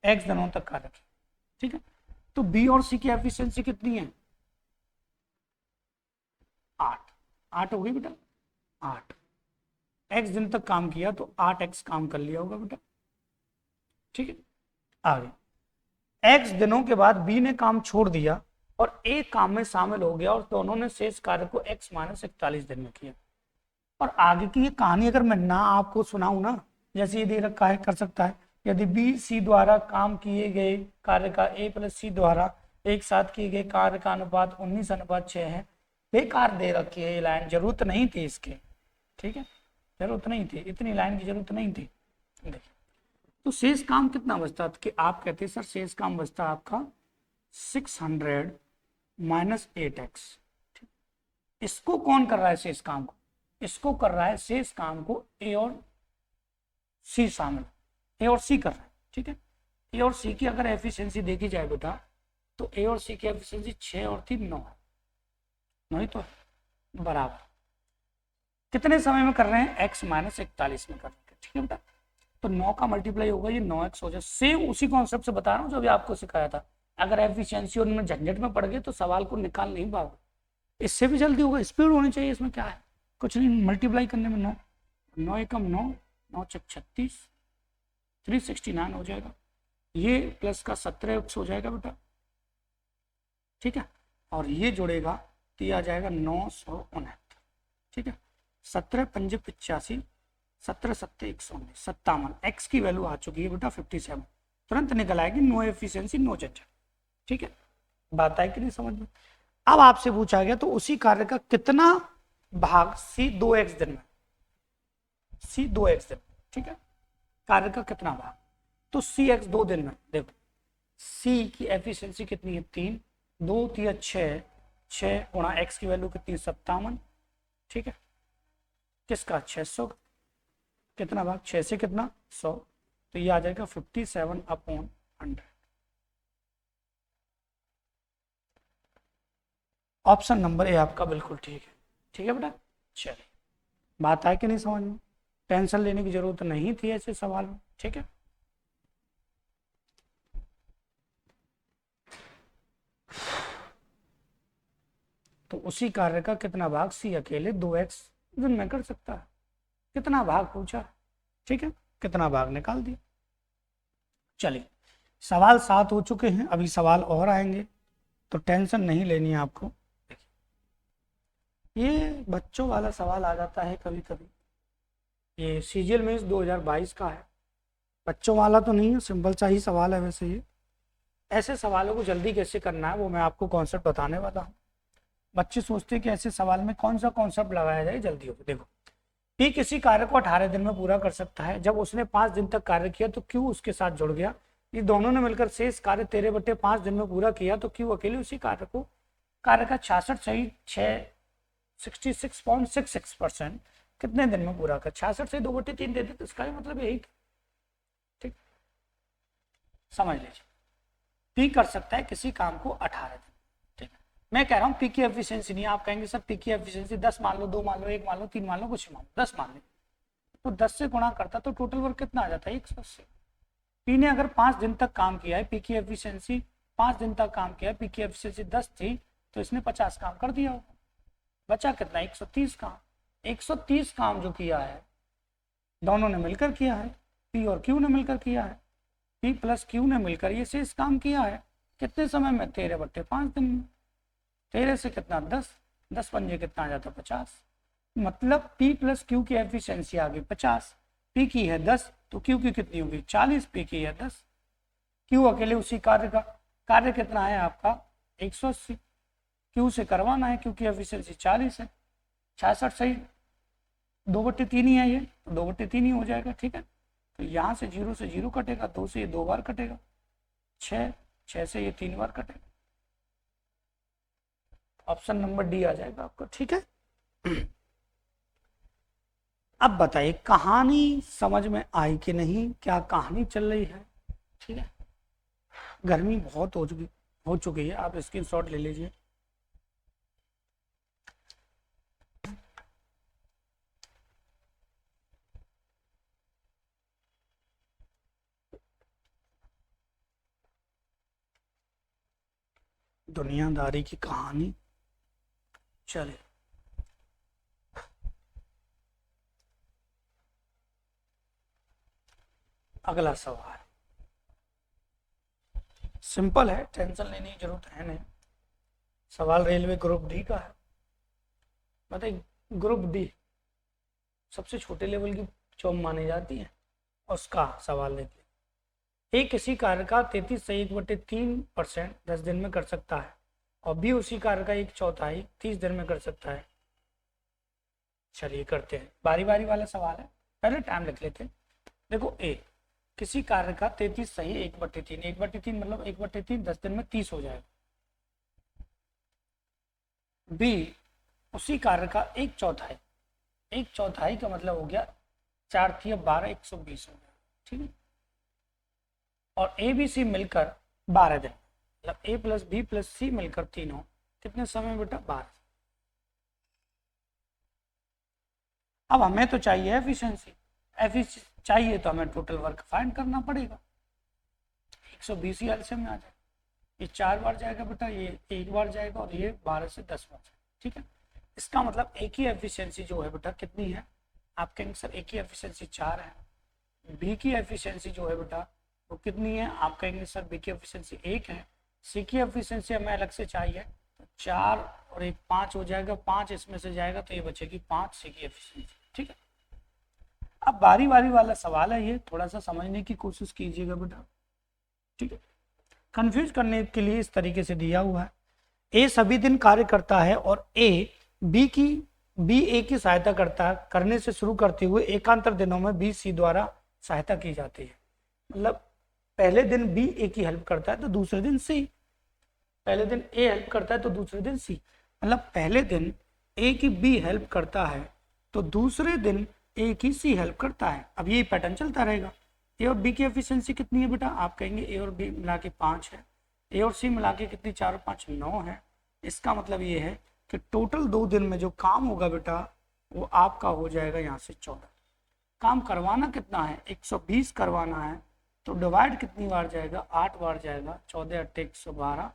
एक्स दिनों तक कार्य किया, ठीक है। तो बी और सी की एफिशिएंसी कितनी है, 8, 8 हो गई बेटा, 8, एक्स दिन तक काम किया तो 8x काम कर लिया होगा बेटा, ठीक है। आगे, एक्स दिनों के बाद बी ने काम छोड़ दिया और एक काम में शामिल हो गया और दोनों ने शेष कार्य को x - 41 दिन में किया। और आगे की ये कहानी अगर मैं ना आपको सुनाऊं ना, जैसे ये दे रखा है, कर सकता है, यदि बी सी द्वारा काम किए गए कार्य का ए प्लस सी द्वारा एक साथ किए गए कार्य का अनुपात 19:6 है। बेकार दे रखी है ये लाइन, जरूरत नहीं थी इसके, ठीक है, जरूरत नहीं थी, इतनी लाइन की जरूरत नहीं थी। देखिए, तो शेष काम कितना बचता कि आप कहते हैं सर शेष काम बचता आपका 600 - 8x। इसको कौन कर रहा है शेष काम को, इसको कर रहा है शेष काम को ए और सी शामिल, ए और सी कर रहा है, ठीक है। ए और सी की अगर एफिशिएंसी देखी जाए बेटा, तो ए और सी की एफिशिएंसी 6 और 3 9 है, नहीं तो बराबर कितने समय में कर रहे हैं, x - 41 में कर रहे हैं, ठीक है बेटा। तो 9 का मल्टीप्लाई होगा, ये 9x हो जाए। सेम उसी कॉन्सेप्ट से बता रहा हूँ जो अभी आपको सिखाया था। अगर एफिशिएंसी और उनमें झंझट में पड़ गए तो सवाल को निकाल नहीं पाओगे, इससे भी जल्दी होगा, स्पीड होनी चाहिए, इसमें क्या है, कुछ नहीं, मल्टीप्लाई करने में 9, 9 एकम 9, 9 छक 36, 369 हो जाएगा, ये प्लस का 17x हो जाएगा बेटा, ठीक है। और ये जुड़ेगा तो ये आ जाएगा 969, ठीक है। 17 पंजे 85, 17 सत्ते 119, 57, एक्स की वैल्यू आ चुकी है बेटा 57, तुरंत निकल आएगी, नो एफिशिएंसी नो झंझट, ठीक है। बात आई कि नहीं समझ में। अब आपसे पूछा गया तो उसी कार्य का कितना भाग सी 2x दिन में, सी 2x दिन, ठीक है, कार्य का कितना भाग, तो सी x 2 दिन में। देखो सी की एफिशिएंसी कितनी है 3, 2 3 6, 6 गुणा x की वैल्यू कितनी 57, ठीक है, किसका 600, कितना भाग 6 से कितना 100, तो ये आ जाएगा 57/100। ऑप्शन नंबर ए आपका बिल्कुल ठीक है, ठीक है बेटा। चलिए, बात है कि नहीं समझ में, टेंशन लेने की जरूरत नहीं थी ऐसे सवाल में, ठीक है। तो उसी कार्य का कितना भाग सी अकेले 2x दिन में कर सकता है, कितना भाग पूछा, ठीक है, कितना भाग निकाल दिया। चलिए, सवाल 7 हो चुके हैं, अभी सवाल और आएंगे, तो टेंशन नहीं लेनी है आपको। ये बच्चों वाला सवाल आ जाता है कभी कभी, ये सीजीएल में 2022 का है, बच्चों वाला तो नहीं है, सिंपल सा ही सवाल है वैसे ये। ऐसे सवालों को जल्दी कैसे करना है वो मैं आपको कॉन्सेप्ट बताने वाला हूँ। बच्चे सोचते हैं कि ऐसे सवाल में कौन सा कॉन्सेप्ट लगाया जाए जल्दी हो। देखो, पी किसी कार्य को 18 दिन में पूरा कर सकता है, जब उसने 5 दिन तक कार्य किया तो क्यू उसके साथ जुड़ गया, ये दोनों ने मिलकर शेष कार्य 13/5 दिन में पूरा किया, तो क्यू अकेले उसी कार्य का 66.66% कितने दिन में पूरा कर, 66 से 2/3 दे दे, तो इसका मतलब यही, ठीक, समझ लीजिए। पी कर सकता है किसी काम को 18 दिन, ठीक है, मैं कह रहा हूँ पी की एफिशिएंसी नहीं, आप कहेंगे सर पी की एफिशिएंसी 10 मान लो, 2 मान लो, 1 मान लो, 3 मान लो, कुछ मान लो, 10 मान लो, तो 10 से गुणा करता तो टोटल वर्क कितना आ जाता है 180। पी ने अगर 5 दिन तक काम किया है, पी की एफिशिएंसी 5 दिन तक काम किया है, पी की एफिशिएंसी 10 थी, तो इसने 50 काम कर दिया होगा, बचा कितना 130 काम। 130 काम जो किया है दोनों ने मिलकर किया है, पी और क्यू ने मिलकर किया है, पी प्लस क्यू ने मिलकर ये शेष काम किया है कितने समय में, 13/5 दिन में। 13 से कितना 10, 10 पंजे कितना आ जाता 50, मतलब P प्लस क्यू की एफिशिएंसी आ गई 50, P की है 10 तो Q की कितनी होगी 40, P की है 10, Q अकेले उसी कार्य का, कार्य कितना है आपका 180, Q से करवाना है क्योंकि एफिशिएंसी 40 है, 66 सही 2/3 ही है ये, तो 2/3 ही हो जाएगा। ठीक है, तो यहाँ से 0 से 0 कटेगा, 2 से ये 2 बार कटेगा, 6 से ये 3 बार कटेगा, ऑप्शन नंबर डी आ जाएगा आपका। ठीक है, अब बताइए कहानी समझ में आई कि नहीं, क्या कहानी चल रही है। ठीक है, गर्मी बहुत हो चुकी है, आप स्क्रीनशॉट ले लीजिए। दुनियादारी की कहानी चले। अगला सवाल सिंपल है, टेंशन लेने की जरूरत है नहीं। सवाल रेलवे ग्रुप डी का है। बताइए ग्रुप डी सबसे छोटे लेवल की जॉब मानी जाती है, उसका सवाल देखिए। ए किसी कार्य का 33 से 1/3% 10 दिन में कर सकता है और बी उसी कार्य का 1/4 30 दिन में कर सकता है। चलिए करते हैं, बारी बारी वाला सवाल है, पहले टाइम लिख लेते हैं। देखो ए किसी कार्य का 33 सही 1/3, 1/3 मतलब 1/3 10 दिन में 30 हो जाएगा। बी उसी कार्य का 1/4, 1/4 का मतलब हो गया 4 × 12 120 हो गया। ठीक है, और ए बी सी मिलकर 12 दिन, मतलब ए प्लस बी प्लस सी मिलकर तीनों कितने समय बेटा 12। अब हमें तो चाहिए एफिशिएंसी, चाहिए तो हमें टोटल वर्क फाइंड करना पड़ेगा। 120 एलसीएम में आ जाएगा, ये 4 बार जाएगा बेटा, ये 1 बार जाएगा और ये 12 से 10 बार जाएगा। ठीक है, इसका मतलब एक ही एफिशिएंसी जो है बेटा कितनी है, आप कहेंगे सर एक ही एफिशिएंसी 4 है। बी की एफिशिएंसी जो है बेटा वो कितनी है, आप कहेंगे सर बी की एफिशिएंसी 1 है। सी की एफिशिएंसी हमें अलग से चाहिए, तो 4 और 1 5 हो जाएगा, 5 इसमें से जाएगा तो ये बचेगी 5 सी की एफिशिएंसी। ठीक है, अब बारी बारी वाला सवाल है, ये थोड़ा सा समझने की कोशिश कीजिएगा बेटा। ठीक है, कंफ्यूज करने के लिए इस तरीके से दिया हुआ है, ए सभी दिन कार्य करता है और बी ए की सहायता करने से शुरू करते हुए एकांतर दिनों में बी सी द्वारा सहायता की जाती है। मतलब पहले दिन बी ए की हेल्प करता है तो दूसरे दिन सी, पहले दिन ए हेल्प करता है तो दूसरे दिन सी, मतलब पहले दिन ए की बी हेल्प करता है तो दूसरे दिन ए की सी हेल्प करता है। अब ये पैटर्न चलता रहेगा। ए और बी की एफिशिएंसी कितनी है बेटा, आप कहेंगे ए और बी मिला के 5 है, ए और सी मिला के कितनी 4 और 5 9 है। इसका मतलब ये है कि टोटल 2 दिन में जो काम होगा बेटा वो आपका हो जाएगा यहाँ से 14। काम करवाना कितना है 120 करवाना है, तो डिवाइड कितनी बार जाएगा 8 बार जाएगा, 14 × 8 = 112,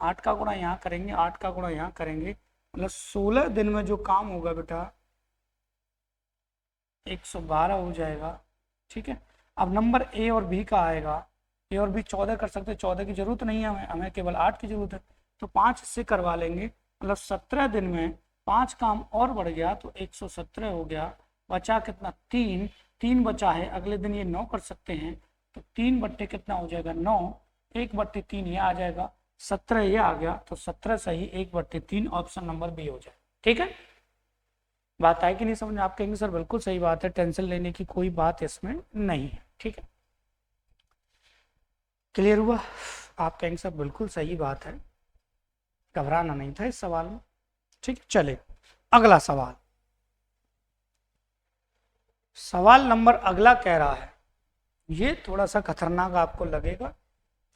8 का गुणा यहाँ करेंगे, 8 का गुणा यहाँ करेंगे, मतलब 16 दिन में जो काम होगा बेटा 112 हो जाएगा। ठीक है, अब नंबर ए और बी का आएगा, ए और बी 14 कर सकते हैं, 14 की जरूरत नहीं है हमें केवल 8 की जरूरत है, तो 5 इससे करवा लेंगे, मतलब 17 दिन में 5 काम और बढ़ गया तो 117 हो गया। बचा कितना 3 बचा है, अगले दिन ये 9 कर सकते हैं, तो 3 बट्टे कितना हो जाएगा 9, 1/3 ये आ जाएगा, 17 ये आ गया, तो 17 सही 1/3 ऑप्शन नंबर बी हो जाए। ठीक है, बात आई कि नहीं समझ, आप कहेंगे सर बिल्कुल सही बात है, टेंशन लेने की कोई बात इसमें नहीं है। ठीक है, क्लियर हुआ, आप कहेंगे सर बिल्कुल सही बात है, घबराना नहीं था इस सवाल में। ठीक है, चले अगला सवाल। सवाल नंबर अगला कह रहा है, ये थोड़ा सा खतरनाक आपको लगेगा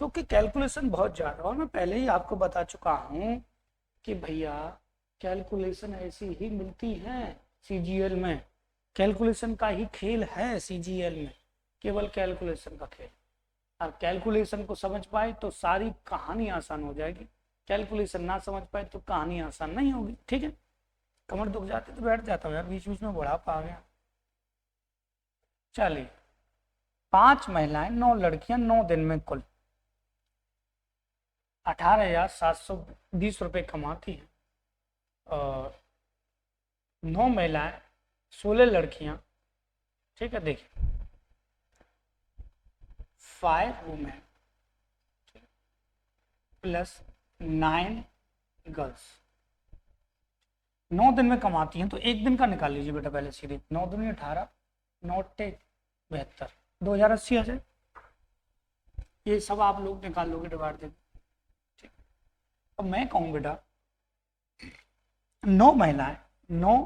क्योंकि कैलकुलेशन बहुत ज्यादा, और मैं पहले ही आपको बता चुका हूं कि भैया कैलकुलेशन ऐसी ही मिलती है सीजीएल में, कैलकुलेशन का ही खेल है सीजीएल में, केवल कैलकुलेशन का खेल। और कैलकुलेशन को समझ पाए तो सारी कहानी आसान हो जाएगी, कैलकुलेशन ना समझ पाए तो कहानी आसान नहीं होगी। ठीक है, कमर दुख जाती तो बैठ जाता हूँ यार, बीच बीच में बुढ़ापा आ गया। चलिए, 5 महिलाएं 9 लड़कियां 9 दिन में कुल 18,720 रुपये कमाती हैं। और 9 महिलाएं 16 लड़कियां, ठीक है, देखिए 5 वुमेन प्लस 9 गर्ल्स 9 दिन में कमाती हैं। तो एक दिन का निकाल लीजिए बेटा पहले सीरीज, 9 दूनी 18, 9 टेक 72, 2080 आ जाए। ये सब आप लोग निकाल लोगे डिवाइड दे। ठीक, अब मैं कहूँ बेटा 9 महिलाएं 9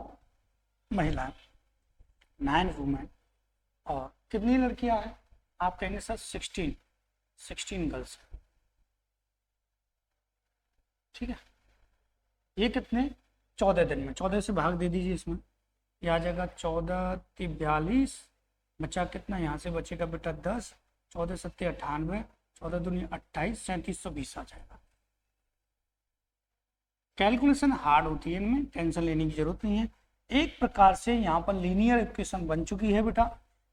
वुमेन और कितनी लड़कियां हैं, आप कहेंगे सर 16 गर्ल्स। ठीक है, ये कितने 14 दिन में, 14 से भाग दे दीजिए इसमें, ये आ जाएगा 14 42, बचा कितना, यहाँ से बचेगा बेटा 10, 14 सत्ते 98, 14 दूनी 28, 3720 आ जाएगा। कैलकुलेशन हार्ड होती है, इनमें टेंशन लेने की जरूरत नहीं है। एक प्रकार से यहाँ पर लीनियर इक्वेशन बन चुकी है बेटा।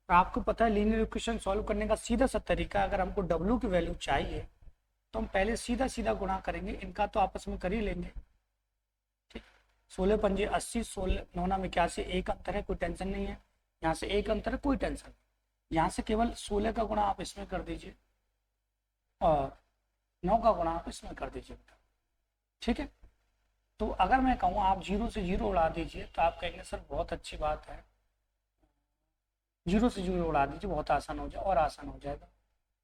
तो आपको पता है लीनियर इक्वेशन सॉल्व करने का सीधा सा तरीका, अगर हमको W की वैल्यू चाहिए तो हम पहले सीधा सीधा गुणा करेंगे, इनका तो आपस में कर ही लेंगे। ठीक, 16 पंजे 80, 16 9 में 81, एक अंतर है, कोई टेंशन नहीं है। यहाँ से एक अंतर है, कोई टेंशन नहीं। यहाँ से केवल 16 का गुणा आप इसमें कर दीजिए और 9 का गुणा आप इसमें कर दीजिए बेटा। ठीक है, तो अगर मैं कहूँ आप 0 से 0 उड़ा दीजिए तो आप कहेंगे सर बहुत अच्छी बात है, 0 से 0 उड़ा दीजिए, बहुत आसान हो जाए और आसान हो जाएगा।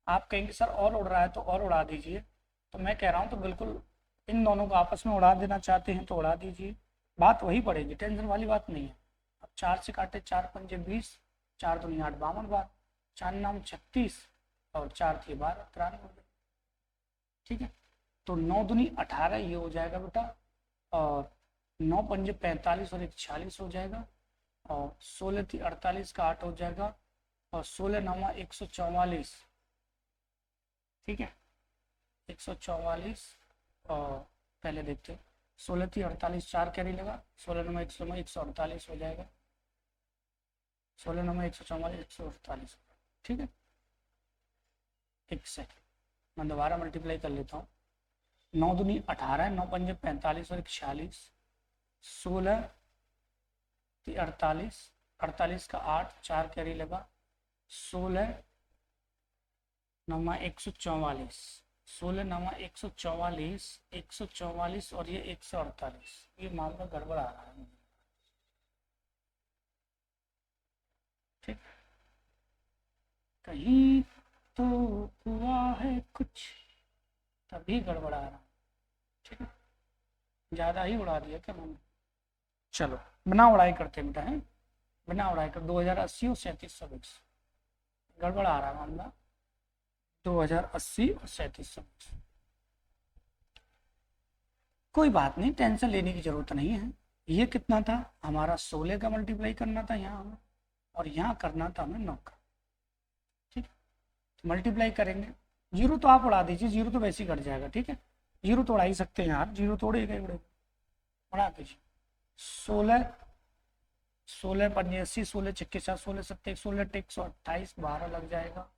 आप कहेंगे सर और उड़ रहा है तो और उड़ा दीजिए, तो मैं कह रहा हूँ तो बिल्कुल इन दोनों को आपस में उड़ा देना चाहते हैं तो उड़ा दीजिए, बात वही पड़ेगी, टेंशन वाली बात नहीं है। अब 4 से काटे 4 पंजे 20, 4 दूनी 8 52 बार, 4 नाम 36 और 4 थी 12 93। ठीक है, तो 9 दूनी 18 ये हो जाएगा बेटा, और 9 पंजे 45 और 1 46 हो जाएगा, और 16 थी 48 का 8 हो जाएगा, और 16 नवा 144। ठीक है, 144 और पहले देखते हैं, 16 थी 48, 4 कैरी लगा, 16 नंबर 148 हो जाएगा, 16 नंबर 144 148। ठीक है, एक सेकंड मैं दोबारा मल्टीप्लाई कर लेता हूँ। 9 दूनी 18, 9 पंजे 45 और 1 46, 16 थी 48, 48 का 8, 4 कैरी लगा, 16 नमा 144, 16 नमा 144, 144 और ये 148, ये मामला गड़बड़ आ रहा है। ठीक, कहीं तो हुआ है कुछ तभी गड़बड़ा रहा। ठीक है, ज़्यादा ही उड़ा दिया क्या मैंने, चलो बिना उड़ाई करते बेटा है, बिना उड़ाई कर 2080 और 3720 गड़बड़ आ रहा है मामला, 2080 और 3720। कोई बात नहीं, टेंशन लेने की जरूरत नहीं है। ये कितना था हमारा, 16 का मल्टीप्लाई करना था यहाँ हमें, और यहाँ करना था हमें 9 का। ठीक, तो मल्टीप्लाई करेंगे, 0 तो आप उड़ा दीजिए, 0 तो वैसे ही कट जाएगा। ठीक है, 0 तो उड़ा ही सकते हैं यार, 0 तोड़ेगा ही उड़ेगा, उड़ा दीजिए। 16 पंजे 80, 16 छक्के 7, 16 सत्ते 16 टेक 128, 12 लग जाएगा,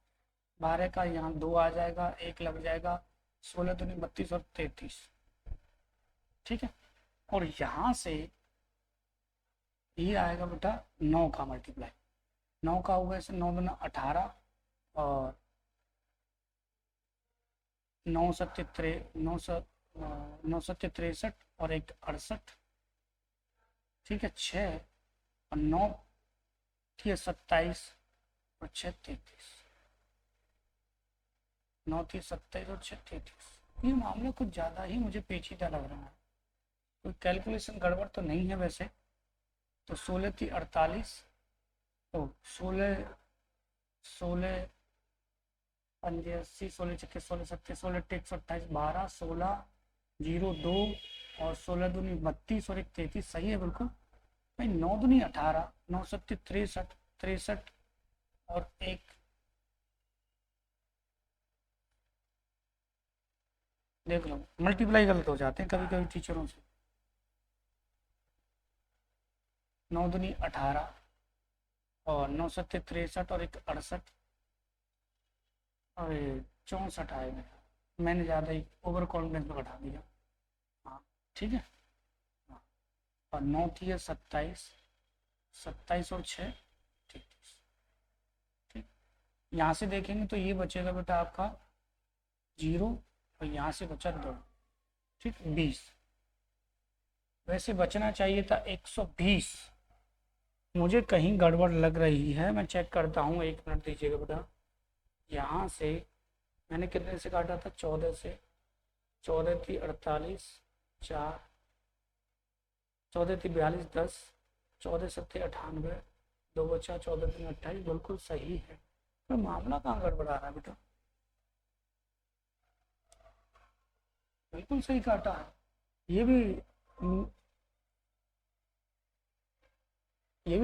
12 का यहाँ 2 आ जाएगा, 1 लग जाएगा, 16 दूनी 32 और 33। ठीक है, और यहाँ से ये आएगा बेटा 9 का मल्टीप्लाई, 9 का होगा इसे 9 दूना 18 और 9 सत्ते 63 और 1 68। ठीक है, 6 और 9 थी 27 और 6 33, 9 थी 27 और 6 33। ये मामला कुछ ज़्यादा ही मुझे पेचीदा लग रहा है, कोई कैलकुलेशन गड़बड़ तो नहीं है वैसे। तो 16 थी 48, तो 16 पंजे 80, 16 छक्के 16 सत्ते 16 टेक 28, 12 16 0 2 और 16 दूनी 32 और एक 33, सही है बिल्कुल भाई। 9 दूनी 18, 9 सत्ती 63, 63 और एक देख लो, मल्टीप्लाई गलत हो जाते हैं कभी कभी टीचरों से। 9 दूनी 18 और 9 सत्ते 63 और एक 68 और 64 आएगा। मैंने ज़्यादा ही ओवर कॉन्फिडेंस में बढ़ा दिया। हाँ ठीक है। हाँ, और 9 थी है 27, 27 और 6 ठीक ठीक। यहाँ से देखेंगे तो ये बचेगा बेटा आपका 0 और यहाँ से बचा 2, ठीक 20। वैसे बचना चाहिए था 120। मुझे कहीं गड़बड़ लग रही है, मैं चेक करता हूँ, 1 मिनट दीजिएगा बेटा। यहाँ से मैंने कितने से काटा था? 14 से। 14 थी 48, 4, 14 थी 42, 10, 14 सत्ते 98, 2 बचा, 14 तीन 28, बिल्कुल सही है। तो मामला कहाँ गड़बड़ा रहा है बेटा? बिल्कुल सही काटा है। ये भी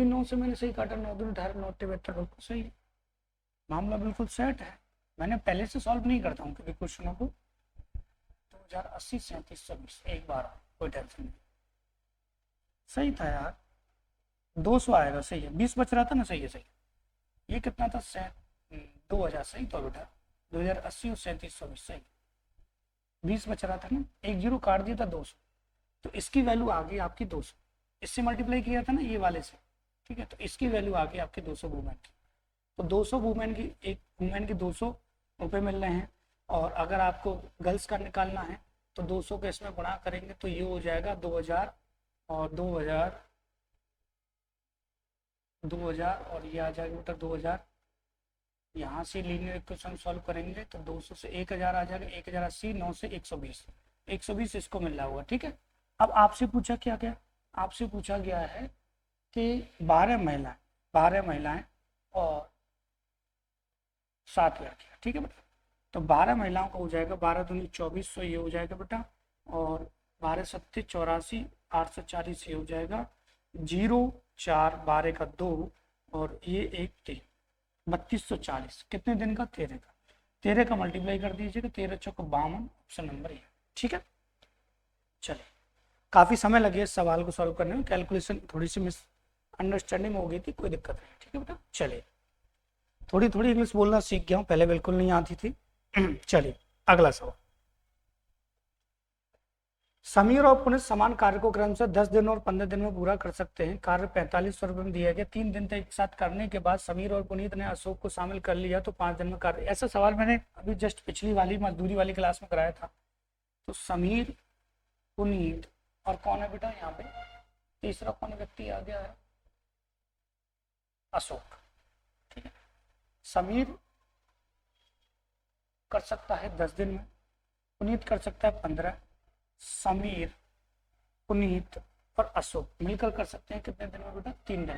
9 से मैंने सही काटा, 9 दूनी 18, 9 72, बिल्कुल सही है। मामला बिल्कुल सेट है। मैंने पहले से सॉल्व नहीं करता हूँ कभी क्वेश्चनों को। 2080, 37, 24, एक बार, कोई टेंशन नहीं। सही था यार, 200 आएगा, सही है। 20 बच रहा था ना, सही है सही है। ये कितना था? 2000, सही तो बेटा 2080 और 37, 24 सही। 20 बच रहा था ना, एक जीरो काट दिया था 200, तो इसकी वैल्यू आ गई आपकी 200। इससे मल्टीप्लाई किया था ना ये वाले से, ठीक है, तो इसकी वैल्यू आ गई आपकी 200 वुमेन की। तो 200 वुमेन की, एक वुमेन की 200 रुपये मिल रहे हैं। और अगर आपको गर्ल्स का निकालना है तो 200 के इसमें गुणा करेंगे तो ये हो जाएगा 2000 और 2000, 2000 और ये आ जाएगा बेटा 2000। यहाँ से लीनियर इक्वेशन सॉल्व करेंगे तो 200 से 1000 आ जाएगा, 1080, 9 से 120, 120 इसको मिल रहा होगा, ठीक है। अब आपसे पूछा क्या क्या? आपसे पूछा गया है कि 12 महिलाएं और 7 लड़कियां, ठीक है बेटा। तो 12 महिलाओं का हो जाएगा 12 दूनी 2400, ये हो जाएगा बेटा। और 12 सत्ते 84, 840 ये हो जाएगा। 0 4 12 का 2 और ये 1 3, 3240। कितने दिन का? 13 का। 13 का मल्टीप्लाई कर दीजिएगा, 13 चौक 52, ऑप्शन नंबर ये, ठीक है। चलिए, काफ़ी समय लगे इस सवाल को सॉल्व करने में, कैलकुलेशन थोड़ी सी मिस अंडरस्टैंडिंग हो गई थी, कोई दिक्कत नहीं, ठीक है बेटा। चलिए, थोड़ी थोड़ी इंग्लिश बोलना सीख गया हूँ, पहले बिल्कुल नहीं आती थी। चलिए अगला सवाल। समीर और पुनित समान कार्य को क्रम से 10 दिन और 15 दिन में पूरा कर सकते हैं। कार्य 4500 रुपये में दिया गया। 3 दिन तक एक साथ करने के बाद समीर और पुनीत ने अशोक को शामिल कर लिया तो 5 दिन में कार्य। ऐसा सवाल मैंने अभी जस्ट पिछली वाली मजदूरी वाली क्लास में कराया था। तो समीर, पुनीत और कौन है बेटा यहाँ पे? तीसरा कौन व्यक्ति आ गया है? अशोक, ठीक है। समीर कर सकता है 10 दिन में, पुनीत कर सकता है 15। समीर, पुनीत और अशोक मिलकर कर सकते हैं कितने दिन में बेटा? 3 दिन,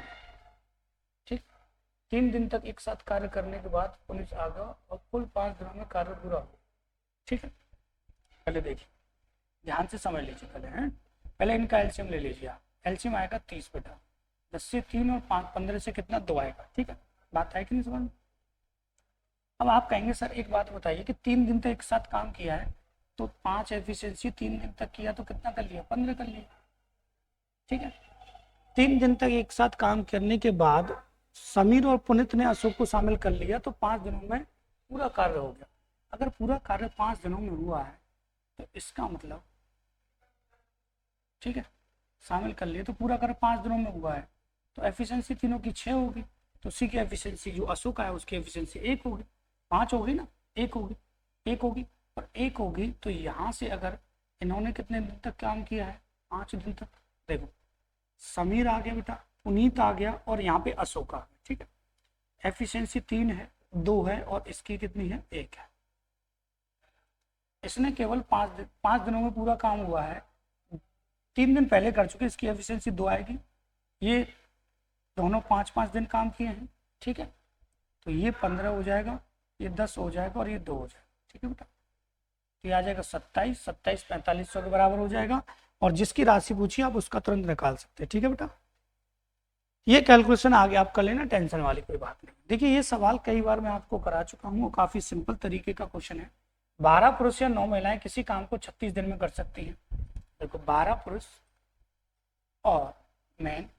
ठीक। 3 दिन तक एक साथ कार्य करने के बाद पुनीत आ गया और कुल 5 दिनों में कार्य पूरा हो, ठीक है। पहले देखिए, ध्यान से समझ लीजिए पहले, हैं पहले इनका एलसीएम ले लीजिए आप। एलसीएम आएगा 30 बेटा, 10 से 3 और 5, 15 से कितना? 2 आएगा, ठीक है। बात है कि नहीं समझ में? अब आप कहेंगे सर एक बात बताइए कि 3 दिन तक एक साथ काम किया है तो 5 एफिशिएंसी 3 दिन तक किया तो कितना कर लिया? 15 कर लिया, ठीक है। 3 दिन तक एक साथ काम करने के बाद समीर और पुनित ने अशोक को शामिल कर लिया तो 5 दिनों में पूरा कार्य हो गया। अगर पूरा कार्य 5 दिनों में हुआ है तो इसका मतलब, ठीक है, शामिल कर लिए तो पूरा कार्य 5 दिनों में हुआ है तो एफिशिएंसी तीनों की 6 होगी। तो उसी की एफिशिएंसी जो अशोक है उसकी एफिशिएंसी 1 होगी। 5 होगी ना, 1 होगी, 1 होगी और 1 होगी। तो यहाँ से अगर इन्होंने कितने दिन तक काम किया है? 5 दिन तक। देखो, समीर आ गया बेटा, पुनीत आ गया और यहाँ पे अशोक आ गया, ठीक है। एफिशिएंसी 3 है, 2 है और इसकी कितनी है? 1 है। इसने केवल 5 दिनों में पूरा काम हुआ है। 3 दिन पहले कर चुके, इसकी एफिशिएंसी 2 आएगी। ये दोनों 5-5 दिन काम किए हैं, ठीक है। तो ये 15 हो जाएगा, ये 10 हो जाएगा और ये 2 हो जाएगा, ठीक है बेटा। तो ये आ जाएगा 27, 27 4500 के बराबर हो जाएगा। और जिसकी राशि पूछी आप उसका तुरंत निकाल सकते हैं। ठीक है बेटा, ये कैलकुलेशन आगे आप कर लेना, टेंशन वाली कोई बात नहीं। देखिए ये सवाल कई बार मैं आपको करा चुका हूँ, काफी सिंपल तरीके का क्वेश्चन है। 12 पुरुष या 9 महिलाएं किसी काम को 36 दिन में कर सकती हैं। देखो 12 पुरुष और मैन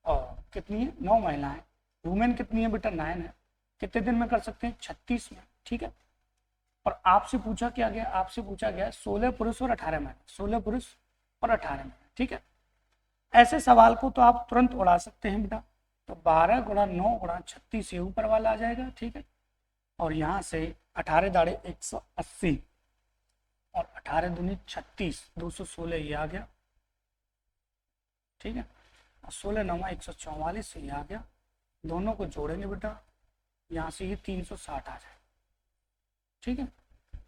और कितनी है 9 महिलाएं, वुमेन कितनी है बेटा 9 है, कितने दिन में कर सकते हैं 36 में। ठीक है, और आपसे पूछा क्या गया, आपसे पूछा गया 16 पुरुष और 18 महिला, 16 पुरुष और 18 महिला। ठीक है, ऐसे सवाल को तो आप तुरंत उड़ा सकते हैं बेटा। तो 12 गुणा 9 गुणा 36 ये ऊपर वाला आ जाएगा। ठीक है, और यहाँ से 18 दाड़े 180 और 18 दूनी 36, 216 ये आ गया। ठीक है, और 16 9 144 ये आ गया। दोनों को जोड़ेंगे बेटा, यहाँ से ये 360 आ जाएगा। ठीक है,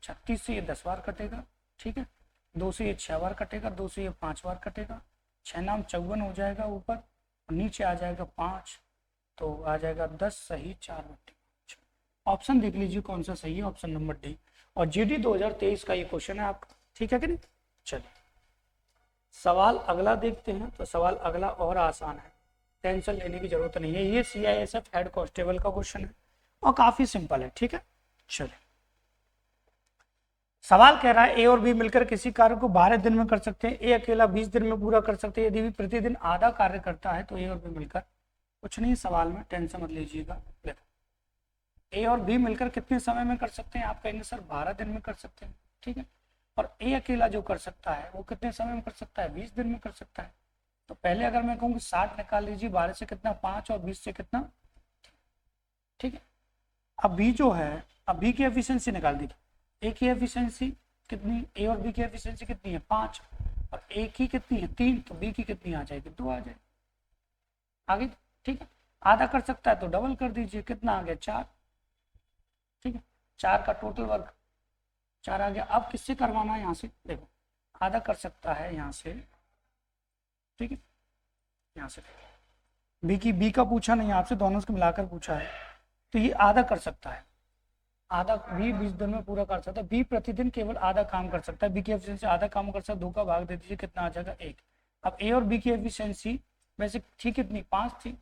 36 से ये 10 बार कटेगा। ठीक है, 2 से ये 6 बार कटेगा, 2 से ये 5 बार कटेगा, 6 नाम 54 हो जाएगा ऊपर, और नीचे आ जाएगा 5, तो आ जाएगा 10 सही 4/5। ऑप्शन देख लीजिए कौन सा सही है, ऑप्शन नंबर डी। और जीडी 2023 का ये क्वेश्चन है आपका। ठीक है कि नहीं, चलिए सवाल अगला देखते हैं। तो सवाल अगला और आसान है, टेंशन लेने की जरूरत नहीं है। ये CISF हेड कांस्टेबल का क्वेश्चन है और काफी सिंपल है। ठीक है, चलिए सवाल कह रहा है ए और बी मिलकर किसी कार्य को 12 दिन में कर सकते हैं, ए अकेला 20 दिन में पूरा कर सकते हैं। यदि भी प्रतिदिन आधा कार्य करता है तो ए और बी मिलकर, कुछ नहीं सवाल में, टेंशन मत लीजिएगा। देखो ए और बी मिलकर कितने समय में कर सकते हैं, आप कहेंगे सर 12 दिन में कर सकते हैं। ठीक है, और ए अकेला जो कर सकता है वो कितने समय में कर सकता है, 20 दिन में कर सकता है। तो पहले अगर मैं कहूँ 60 निकाल लीजिए, 12 से कितना 5 और 20 से कितना। ठीक है, अब बी जो है, अब बी की एफिशिएंसी निकाल दीजिए। ए की एफिशिएंसी कितनी, ए और बी की एफिशिएंसी कितनी है 5, और ए की कितनी है 3, तो बी की कितनी आ जाएगी 2 आ जाएगी आगे। ठीक है, आधा कर सकता है तो डबल कर दीजिए, कितना आ गया 4। ठीक है, 4 का टोटल वर्क 4 आ गया। अब किससे करवाना है, यहाँ से देखो आधा कर सकता है यहाँ से। ठीक है, यहाँ से बी का पूछा नहीं आपसे, दोनों को मिलाकर पूछा है, तो ये आधा कर सकता है। आधा बी 20 दिन में पूरा कर सकता है। बी प्रतिदिन केवल आधा काम कर सकता है, बी की एफिशिएंसी आधा काम कर सकता है, 2 का भाग दे दीजिए, कितना आ जाएगा 1। अब ए और बी की एफिशिएंसी वैसे थी कितनी 5 थी।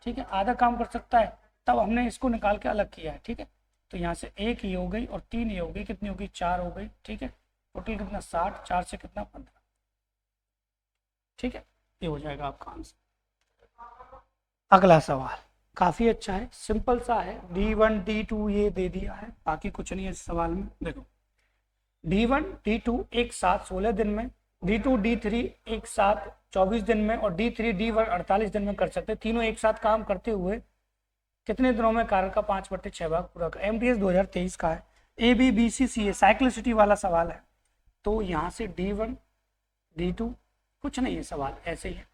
ठीक है, आधा काम कर सकता है, तब हमने इसको निकाल के अलग किया है। ठीक है, तो यहाँ से 1 ये हो गई और 3 ये हो गई, कितनी होगी 4 हो गई। ठीक है, टोटल कितना 60, 4 से कितना 15। ठीक है, ये हो जाएगा आपका आंसर। अगला सवाल काफी अच्छा है, सिंपल सा है। D1 D2 ये दे दिया है, बाकी कुछ नहीं है इस सवाल में। देखो D1 D2 एक साथ 16 दिन में, D2 D3 एक साथ 24 दिन में, और D3 D1 48 दिन में कर सकते हैं। तीनों एक साथ काम करते हुए कितने दिनों में कार्य का 5/6 भाग पूरा कर। MTS 2023 का है, ABBCCA साइक्लिसिटी वाला सवाल है। तो यहाँ से D1 D2 कुछ नहीं है, सवाल ऐसे ही है।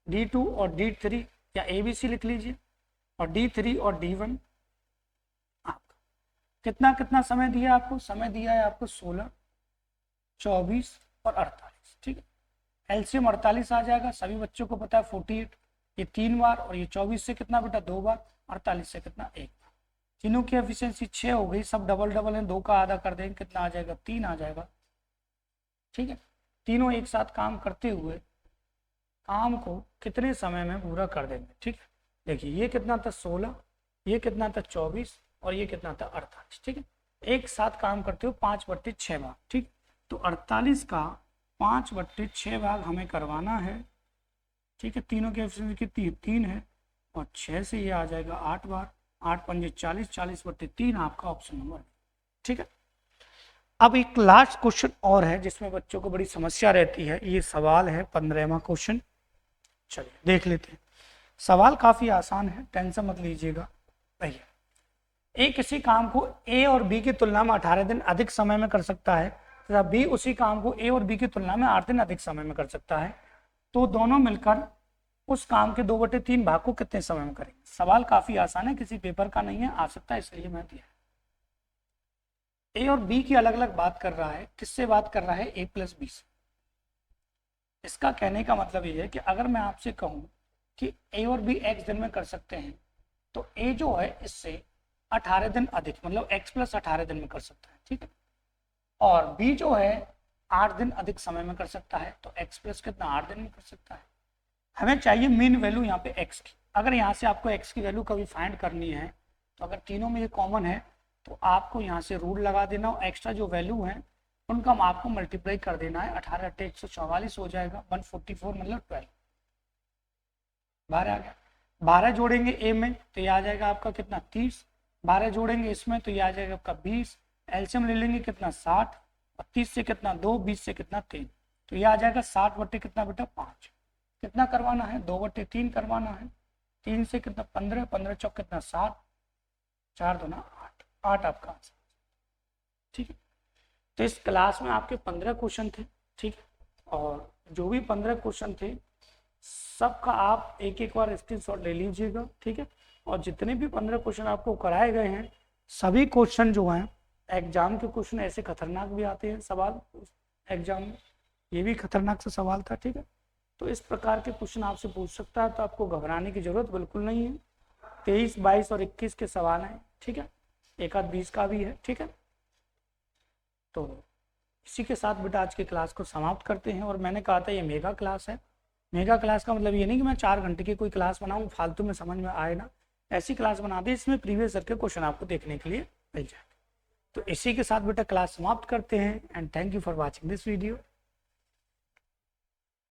D2 और D3 या ABC लिख लीजिए, और D3 और D1 आपका कितना कितना समय दिया आपको, समय दिया है आपको 16, 24 और 48। ठीक है, LCM 48 आ जाएगा, सभी बच्चों को पता है 48, ये 3 बार, और ये 24 से कितना बेटा 2 बार, 48 से कितना 1 बार। तीनों की एफिशिएंसी 6 हो गई, सब डबल डबल है, 2 का आधा कर देंगे, कितना आ जाएगा 3 आ जाएगा। ठीक है, तीनों एक साथ काम करते हुए काम को कितने समय में पूरा कर देंगे। ठीक है, देखिए ये कितना था 16, ये कितना था 24, और ये कितना था 48। ठीक है, एक साथ काम करते हो 5/6 भाग। ठीक, तो 48 का 5/6 भाग हमें करवाना है। ठीक है, तीनों की एफिशिएंसी कितनी है 3 है, और 6 से ये आ जाएगा 8 बार, 8 पंजे 40, 40/3 आपका ऑप्शन नंबर। ठीक है, अब एक लास्ट क्वेश्चन और है जिसमें बच्चों को बड़ी समस्या रहती है। ये सवाल है 15वां क्वेश्चन, चलिए देख लेते हैं। सवाल काफी आसान है, टेंशन मत लीजिएगा। भैया ए किसी काम को ए और बी की तुलना में 18 दिन अधिक समय में कर सकता है, तथा बी उसी काम को ए और बी की तुलना में 8 दिन अधिक समय में कर सकता है, तो दोनों मिलकर उस काम के 2/3 भाग को कितने समय में करेंगे। सवाल काफी आसान है, किसी पेपर का नहीं है, आ सकता है इसलिए मैं दिया। ए और बी की अलग अलग बात कर रहा है, किससे बात कर रहा है A+B से। इसका कहने का मतलब ये है कि अगर मैं आपसे कहूं कि ए और बी x दिन में कर सकते हैं, तो ए जो है इससे 18 दिन अधिक, मतलब x + 18 दिन में कर सकता है। ठीक है, और बी जो है 8 दिन अधिक समय में कर सकता है, तो x प्लस कितना 8 दिन में कर सकता है। हमें चाहिए मीन वैल्यू यहाँ पे x की। अगर यहाँ से आपको x की वैल्यू कभी फाइंड करनी है तो अगर तीनों में ये कॉमन है तो आपको यहाँ से रूल लगा देना और एक्स्ट्रा जो वैल्यू है उनका आपको मल्टीप्लाई कर देना है। 18 × 144 हो जाएगा 144 मतलब 12। 12 आ गया। 12 जोड़ेंगे a में तो ये आ जाएगा आपका कितना 30। 12 जोड़ेंगे इसमें तो ये आ जाएगा आपका 20। एलसीएम ले लेंगे कितना 60 और 30 से कितना 2, 20 से कितना 3, तो ये आ जाएगा 60 बटे कितना बेटा 5। कितना करवाना है 2/3 करवाना है। 3 से कितना 15, 15 चौक कितना 7, 4 दूना 8, 8 आपका आंसर। ठीक है, तो इस क्लास में आपके 15 क्वेश्चन थे। ठीक है, और जो भी 15 क्वेश्चन थे सबका आप एक एक बार स्क्रीनशॉट ले लीजिएगा। ठीक है, और जितने भी 15 क्वेश्चन आपको कराए गए हैं सभी क्वेश्चन जो हैं एग्जाम के क्वेश्चन ऐसे खतरनाक भी आते हैं सवाल एग्जाम में, ये भी खतरनाक सा सवाल था। ठीक है, तो इस प्रकार के क्वेश्चन आपसे पूछ सकता है, तो आपको घबराने की जरूरत बिल्कुल नहीं है। 23, 22 और 21 के सवाल हैं। ठीक है, एक आध 20 का भी है। ठीक है, तो इसी के साथ बेटा आज की क्लास को समाप्त करते हैं। और मैंने कहा था ये मेगा क्लास है। मेगा क्लास का मतलब ये नहीं कि मैं 4 घंटे की कोई क्लास बनाऊँ फालतू में समझ में आए ना, ऐसी क्लास बना दी इसमें प्रीवियस ईयर के क्वेश्चन आपको देखने के लिए मिल जाए। तो इसी के साथ बेटा क्लास समाप्त करते हैं and thank you for watching this video.